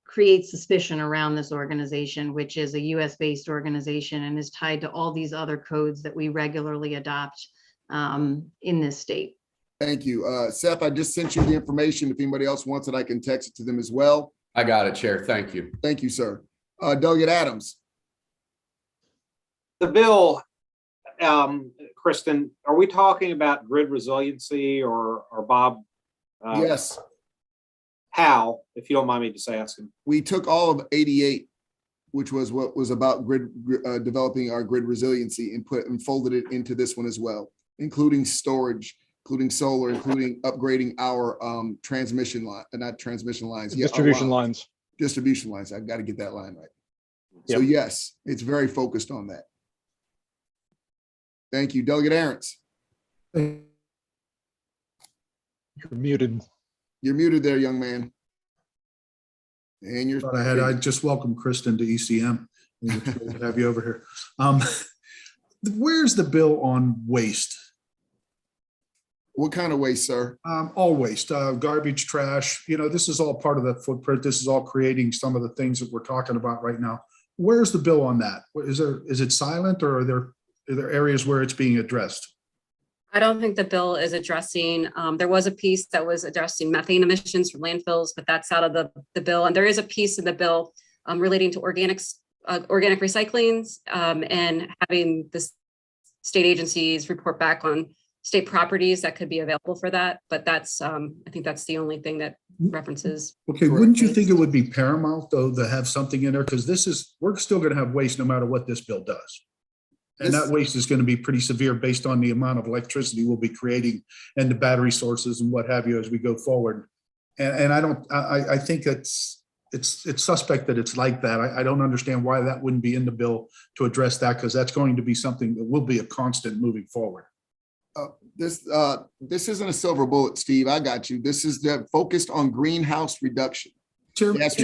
create suspicion around this organization, which is a US-based organization and is tied to all these other codes that we regularly adopt in this state. Thank you. Seth, I just sent you the information. If anybody else wants it, I can text it to them as well. I got it, Chair. Thank you. Thank you, sir. Delegate Adams. The bill, Kristen, are we talking about grid resiliency or Bob? Yes. How, if you don't mind me just asking? We took all of 88, which was what was about developing our grid resiliency, and folded it into this one as well, including storage, including solar, including upgrading our transmission line, not transmission lines, distribution lines. Distribution lines. I've got to get that line right. Yep. So yes, it's very focused on that. Thank you, Delegate Arentz. You're muted. You're muted there, young man. And you're. I just welcome Kristen to ECM. Good to have you over here. Where's the bill on waste? What kind of waste, sir? All waste, garbage, trash. You know, this is all part of the footprint. This is all creating some of the things that we're talking about right now. Where's the bill on that? Is it silent, or are there areas where it's being addressed? I don't think the bill is addressing, there was a piece that was addressing methane emissions from landfills, but that's out of the bill. And there is a piece in the bill relating to organic recyclings and having the state agencies report back on state properties that could be available for that. But that's, I think that's the only thing that references. Okay, wouldn't you think it would be paramount though to have something in there? Because we're still going to have waste no matter what this bill does. And that waste is going to be pretty severe based on the amount of electricity we'll be creating and the battery sources and what have you as we go forward. And I think it's suspect that it's like that. I don't understand why that wouldn't be in the bill to address that, because that's going to be something that will be a constant moving forward. This isn't a silver bullet, Steve. I got you. This is focused on greenhouse reduction. Yes,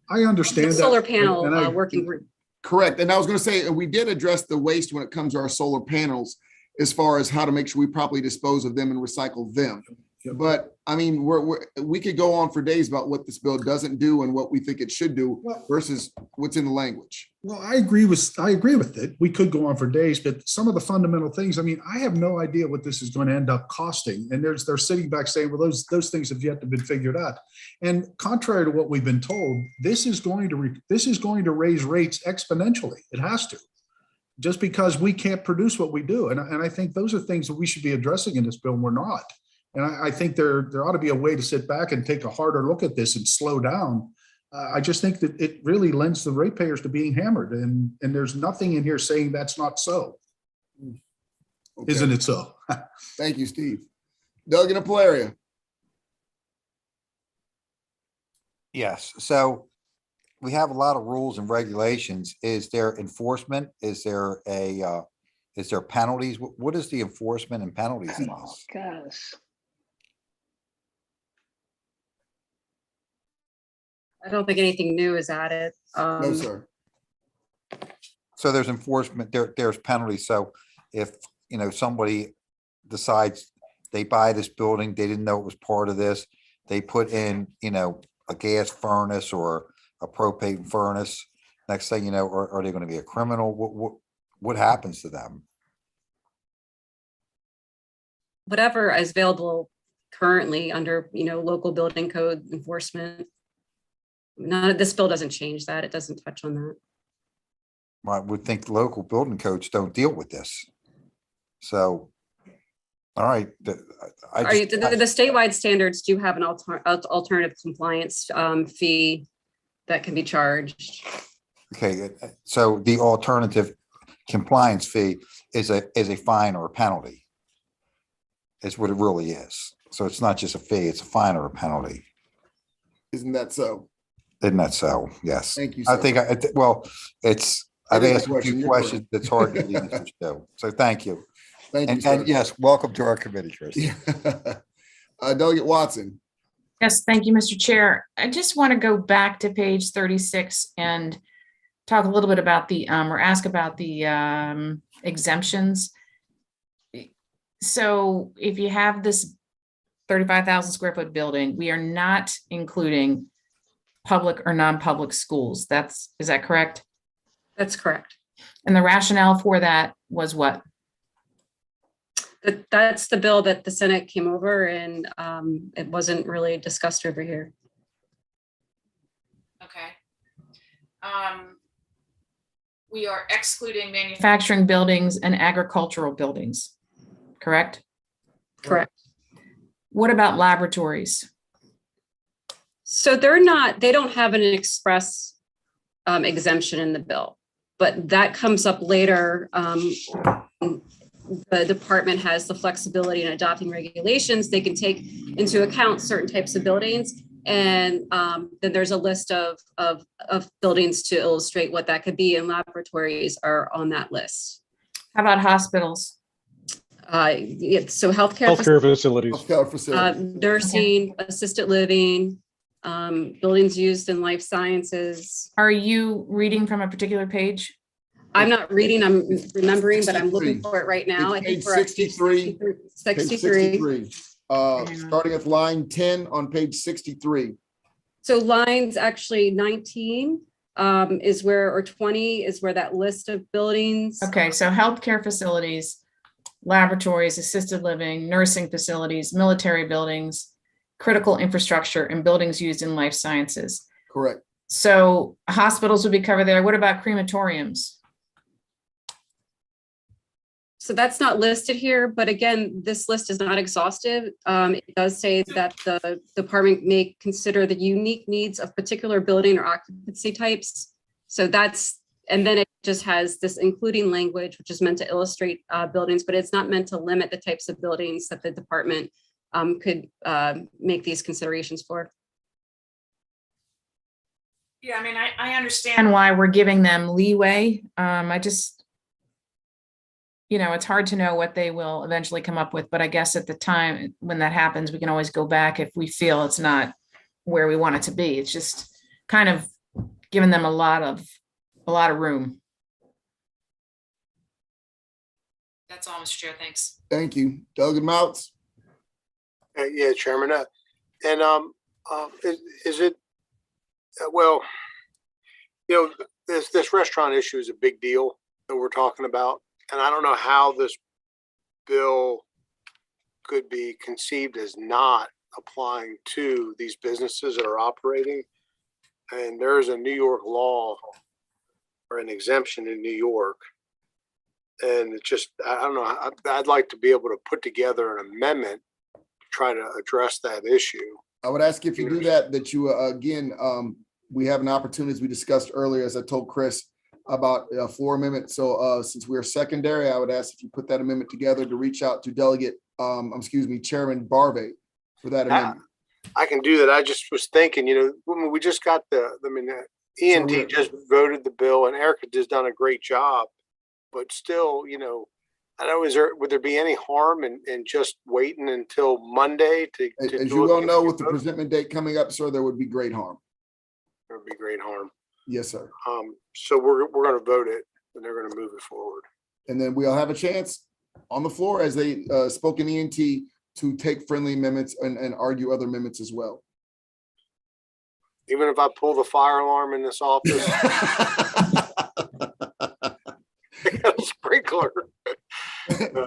I understand that. Solar panel working group. Correct. And I was going to say, we did address the waste when it comes to our solar panels, as far as how to make sure we properly dispose of them and recycle them. But I mean, we could go on for days about what this bill doesn't do and what we think it should do versus what's in the language. Well, I agree with it. We could go on for days, but some of the fundamental things, I mean, I have no idea what this is going to end up costing. And they're sitting back saying, well, those things have yet to be figured out. And contrary to what we've been told, this is going to raise rates exponentially. It has to, just because we can't produce what we do. And I think those are things that we should be addressing in this bill, and we're not. And I think there ought to be a way to sit back and take a harder look at this and slow down. I just think that it really lends the ratepayers to being hammered, and there's nothing in here saying that's not so. Okay. Isn't it so? Thank you, Steve. Delegate Palaria. Yes. So we have a lot of rules and regulations. Is there enforcement? Is there penalties? What is the enforcement and penalties in this? Gosh. I don't think anything new is added. No, sir. So there's enforcement, there's penalties. So if, somebody decides they buy this building, they didn't know it was part of this, they put in, a gas furnace or a propane furnace, next thing you know, are they going to be a criminal? What happens to them? Whatever is available currently under, local building code enforcement. This bill doesn't change that. It doesn't touch on that. I would think local building codes don't deal with this. So, all right. The statewide standards do have an alternative compliance fee that can be charged. Okay, so the alternative compliance fee is a fine or a penalty. Is what it really is. So it's not just a fee; it's a fine or a penalty. Isn't that so? Isn't that so? Yes. Thank you, sir. I think, I've asked a few questions that's hard to get answers to. So thank you. Thank you, sir. And yes, welcome to our committee, Chris. Delegate Watson. Yes, thank you, Mr. Chair. I just want to go back to page 36 and talk a little bit about or ask about the exemptions. So if you have this 35,000 square foot building, we are not including public or non-public schools. Is that correct? That's correct. And the rationale for that was what? That's the bill that the Senate came over, and it wasn't really discussed over here. Okay. We are excluding manufacturing buildings and agricultural buildings, correct? Correct. What about laboratories? So they don't have an express exemption in the bill, but that comes up later. The department has the flexibility in adopting regulations. They can take into account certain types of buildings. And then there's a list of buildings to illustrate what that could be, and laboratories are on that list. How about hospitals? Yeah, so Healthcare facilities. Nursing, assisted living, buildings used in life sciences. Are you reading from a particular page? I'm not reading, I'm remembering, but I'm looking for it right now. I think Page we're at 63. 63. Starting at line 10 on page 63. So lines actually 19 is where, or 20 is where that list of buildings. Okay, so healthcare facilities, laboratories, assisted living, nursing facilities, military buildings, critical infrastructure, and buildings used in life sciences. Correct. So hospitals would be covered there. What about crematoriums? So that's not listed here, but again, this list is not exhaustive. It does say that the department may consider the unique needs of particular building or occupancy types. So and then it just has this including language, which is meant to illustrate buildings, but it's not meant to limit the types of buildings that the department could make these considerations for. Yeah, I mean, I understand why we're giving them leeway. It's hard to know what they will eventually come up with, but I guess at the time when that happens, we can always go back if we feel it's not where we want it to be. It's just kind of giving them a lot of room. That's all, Mr. Chair. Thanks. Thank you. Doug and Mouts. Yeah, Chairman. Is it, well, this restaurant issue is a big deal that we're talking about. And I don't know how this bill could be conceived as not applying to these businesses that are operating. And there's a New York law or an exemption in New York. And it's just, I don't know, I'd like to be able to put together an amendment to try to address that issue. I would ask if you do that you, again, we have an opportunity, as we discussed earlier, as I told Chris, about a floor amendment. So since we're secondary, I would ask if you put that amendment together to reach out to Chairman Barbe for that amendment. I can do that. I just was thinking, when we just got ENT just voted the bill, and Erica has done a great job, but still, I know, would there be any harm in just waiting until Monday to as you well know, with the presentment date coming up, sir, there would be great harm. There would be great harm. Yes, sir. So we're going to vote it, and they're going to move it forward. And then we'll have a chance on the floor, as they spoke in ENT, to take friendly amendments and argue other amendments as well. Even if I pull the fire alarm in this office, I got a sprinkler.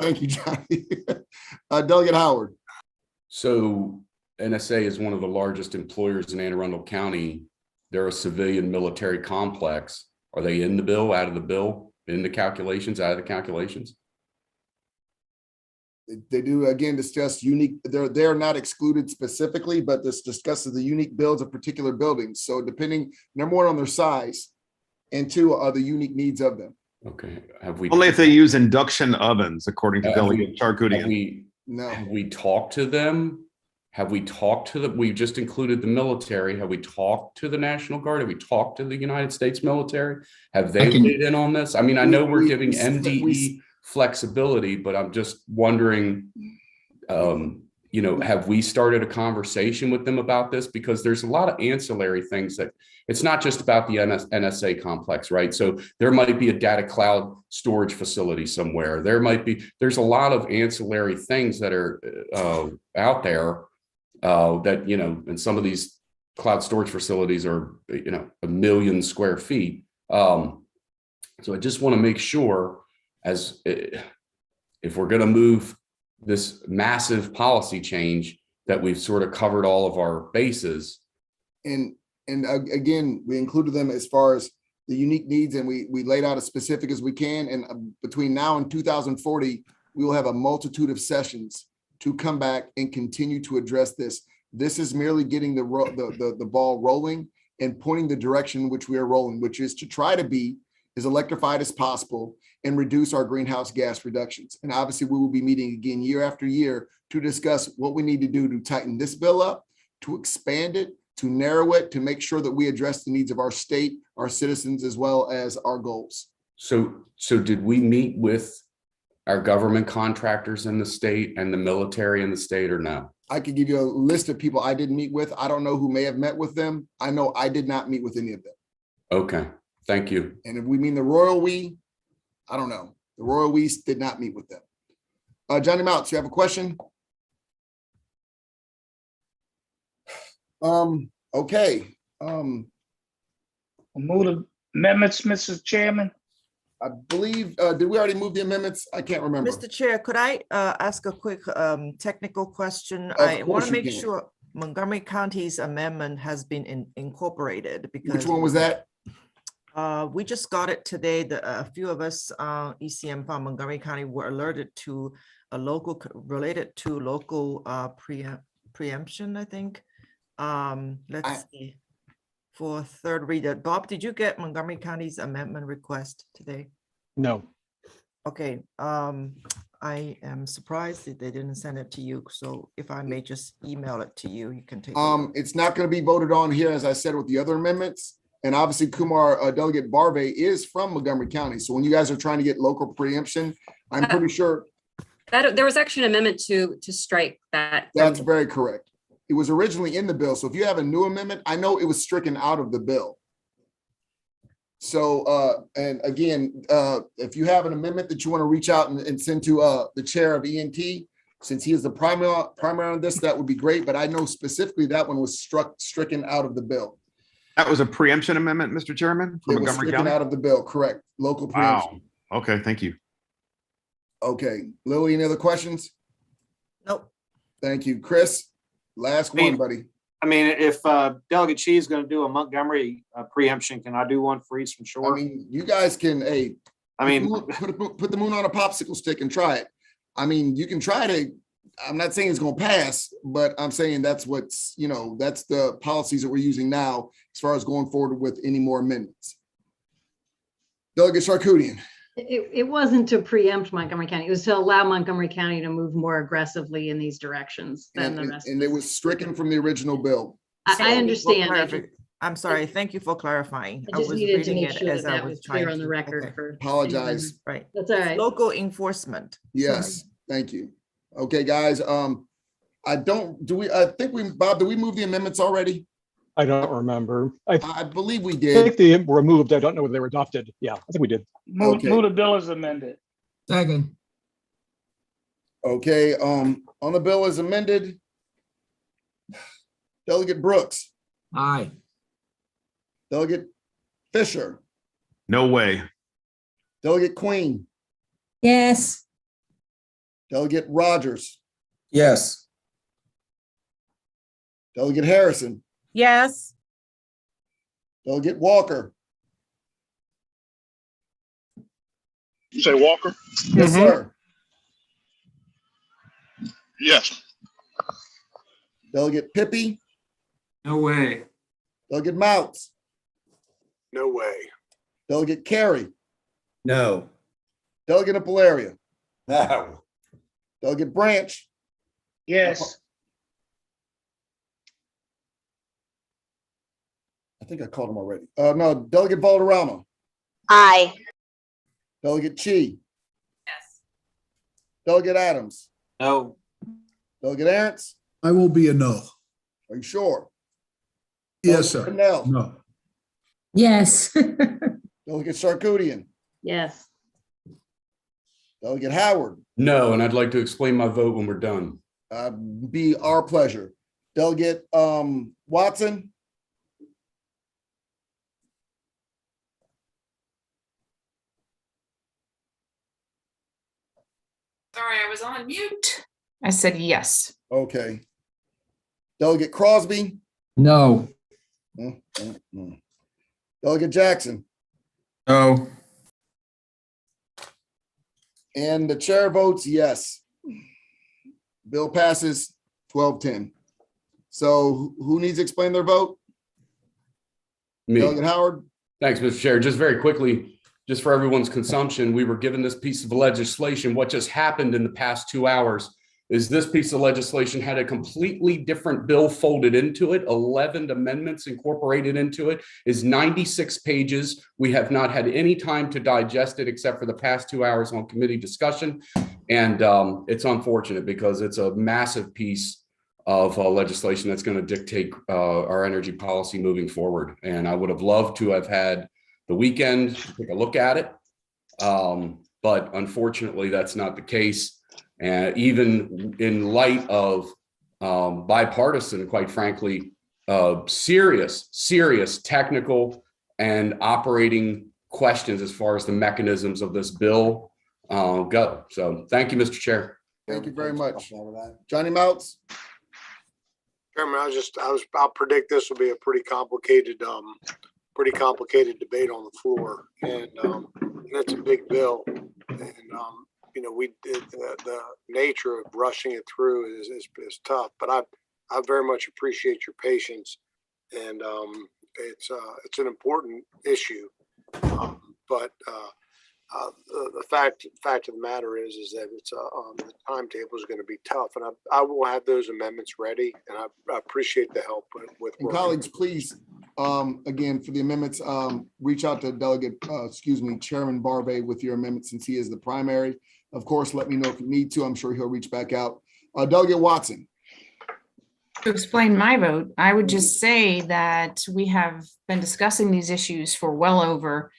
Thank you, Johnny. Delegate Howard. So NSA is one of the largest employers in Anne Arundel County. They're a civilian military complex. Are they in the bill, out of the bill, in the calculations, out of the calculations? They do, again, discuss unique, they're not excluded specifically, but this discusses the unique builds of particular buildings. So depending, number one, on their size, and two, are the unique needs of them. Okay. Have we only if they use induction ovens, according to Delegate Charkoudian? No. Have we talked to them? Have we talked to them? We've just included the military. Have we talked to the National Guard? Have we talked to the United States military? Have they weighed in on this? I mean, I know we're giving MDE flexibility, but I'm just wondering, you know, have we started a conversation with them about this? Because there's a lot of ancillary things that it's not just about the NSA complex, right? So there might be a data cloud storage facility somewhere. There's a lot of ancillary things that are out there that, you know, and some of these cloud storage facilities are, you know, 1 million square feet. So I just want to make sure if we're going to move this massive policy change that we've sort of covered all of our bases. And again, we included them as far as the unique needs, and we laid out as specific as we can. And between now and 2040, we will have a multitude of sessions to come back and continue to address this. This is merely getting the ball rolling and pointing the direction in which we are rolling, which is to try to be as electrified as possible and reduce our greenhouse gas reductions. And obviously we will be meeting again year after year to discuss what we need to do to tighten this bill up, to expand it, to narrow it, to make sure that we address the needs of our state, our citizens, as well as our goals. So did we meet with our government contractors in the state and the military in the state, or no? I could give you a list of people I didn't meet with. I don't know who may have met with them. I know I did not meet with any of them. Okay, thank you. And if we mean the royal we, I don't know. The royal we did not meet with them. Johnny Mounts, you have a question? Okay. Move the amendments, Mr. Chairman. I believe, did we already move the amendments? I can't remember. Mr. Chair, could I ask a quick technical question? Of I want course to you make can. sure Montgomery County's amendment has been incorporated because. Which one was that? We just got it today. A few of us, ECM from Montgomery County, were alerted to a related to local preemption, I think. Let's see. For third reader, Bob, did you get Montgomery County's amendment request today? No. Okay, I am surprised that they didn't send it to you. So if I may just email it to you, you can take it. It's not going to be voted on here, as I said, with the other amendments. And obviously Kumar, Delegate Barve is from Montgomery County. So when you guys are trying to get local preemption, I'm pretty sure That there was actually an amendment to strike that. that's very correct. It was originally in the bill. So if you have a new amendment, I know it was stricken out of the bill. So, and again, if you have an amendment that you want to reach out and send to the chair of ENT, since he is the primary on this, that would be great. But I know specifically that one was stricken out of the bill. That was a preemption amendment, Mr. Chairman, from It was Montgomery stricken County? out of the bill, correct? Local preemption. Wow. Okay, thank you. Okay, Lily, any other questions? Nope. Thank you. Chris, last one, buddy. I mean, if Delegate Chi is going to do a Montgomery preemption, can I do one for Eastern Shore? I mean, you guys can, hey, I mean, put the moon on a popsicle stick and try it. I mean, you can try to, I'm not saying it's going to pass, but I'm saying that's what's, you know, that's the policies that we're using now as far as going forward with any more amendments. Delegate Charkoudian. It wasn't to preempt Montgomery County. It was to allow Montgomery County to move more aggressively in these directions than the rest. And it was stricken from the original bill. I understand. I'm sorry. Thank you for clarifying. I just was needed to reading make it sure as that I that was was clear trying on the to- record okay. for. Apologize. Right. That's all right. Local enforcement. Yes, thank you. Okay, guys, I think Bob, did we move the amendments already? I don't remember. I believe we I did. think they were removed. I don't know whether they were adopted. Yeah, I think we did. Move Okay. the bill as amended. Second. Okay, on the bill as amended. Delegate Brooks, Aye. Delegate Fisher, No way. Delegate Queen, Yes. Delegate Rogers, Yes. Delegate Harrison, Yes. Delegate Walker. You say Walker? Yes, sir. Yes. Delegate Pippy, No way. Delegate Mounts, No way. Delegate Carey, No. Delegate Apalaria, No. Delegate Branch, Yes. I think I called him already. No, Delegate Valderrama, Aye. Delegate Chi. Yes. Delegate Adams, no. Delegate Aaron's, I will be a no. are you sure? Yes, Delegate sir. Cornell, No. Yes. Delegate Sarkoudian, Yes. Delegate Howard, No, and I'd like to explain my vote when we're done. be our pleasure. Delegate Watson, Sorry, I was on mute. I said yes. okay. Delegate Crosby, No. Delegate Jackson, No. and the chair votes yes. Bill passes 12-10. So who needs to explain their vote? Me. Delegate Howard? Thanks, Mr. Chair. Just very quickly, just for everyone's consumption, we were given this piece of legislation. What just happened in the past 2 hours is this piece of legislation had a completely different bill folded into it, 11 amendments incorporated into it, is 96 pages. We have not had any time to digest it except for the past 2 hours on committee discussion. And it's unfortunate because it's a massive piece of legislation that's going to dictate our energy policy moving forward. And I would have loved to have had the weekend to take a look at it. But unfortunately, that's not the case. And even in light of bipartisan, quite frankly, serious technical and operating questions as far as the mechanisms of this bill go. So thank you, Mr. Chair. Thank you very much. Johnny Mouts? Chairman, I'll predict this will be a pretty complicated debate on the floor, and it's a big bill, and you know, the nature of rushing it through is tough, but I very much appreciate your patience, and it's an important issue, but the fact of the matter is that it's the timetable is going to be tough, and I will have those amendments ready, and I appreciate the help with And colleagues, please, again, for the amendments, reach out to Chairman Barbe with your amendments since he is the primary. Of course, let me know if you need to. I'm sure he'll reach back out. Delegate Watson. To explain my vote, I would just say that we have been discussing these issues for well over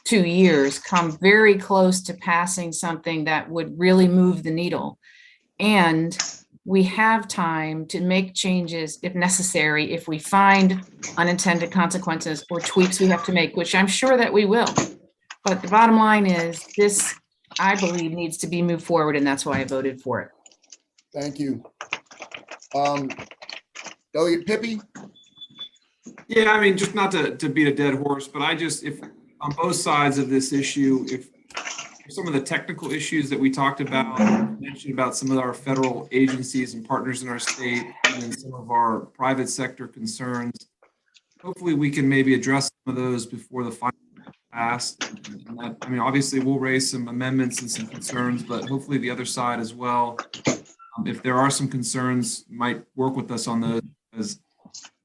2 years, come very close to passing something that would really move the needle. And we have time to make changes if necessary, if we find unintended consequences or tweaks we have to make, which I'm sure that we will. But the bottom line is this, I believe, needs to be moved forward, and that's why I voted for it. Thank you. Delegate Pippy? Yeah, I mean, just not to beat a dead horse, but if on both sides of this issue, if some of the technical issues that we talked about, mentioned about some of our federal agencies and partners in our state, and then some of our private sector concerns, hopefully we can maybe address some of those before the final passed. And that, I mean, obviously we'll raise some amendments and some concerns, but hopefully the other side as well, if there are some concerns, might work with us on those, because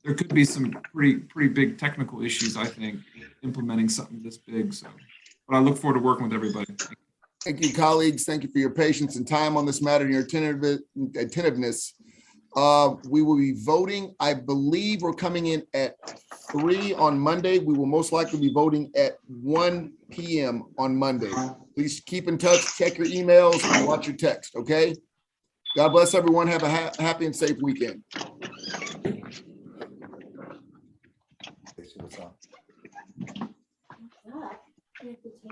there could be some pretty big technical issues, I think, implementing something this big. So, but I look forward to working with everybody. Thank you, colleagues. Thank you for your patience and time on this matter and your attentiveness. We will be voting. I believe we're coming in at 3 on Monday. We will most likely be voting at 1 p.m. on Monday. Please keep in touch, check your emails, and watch your text, okay? God bless everyone. Have a happy and safe weekend.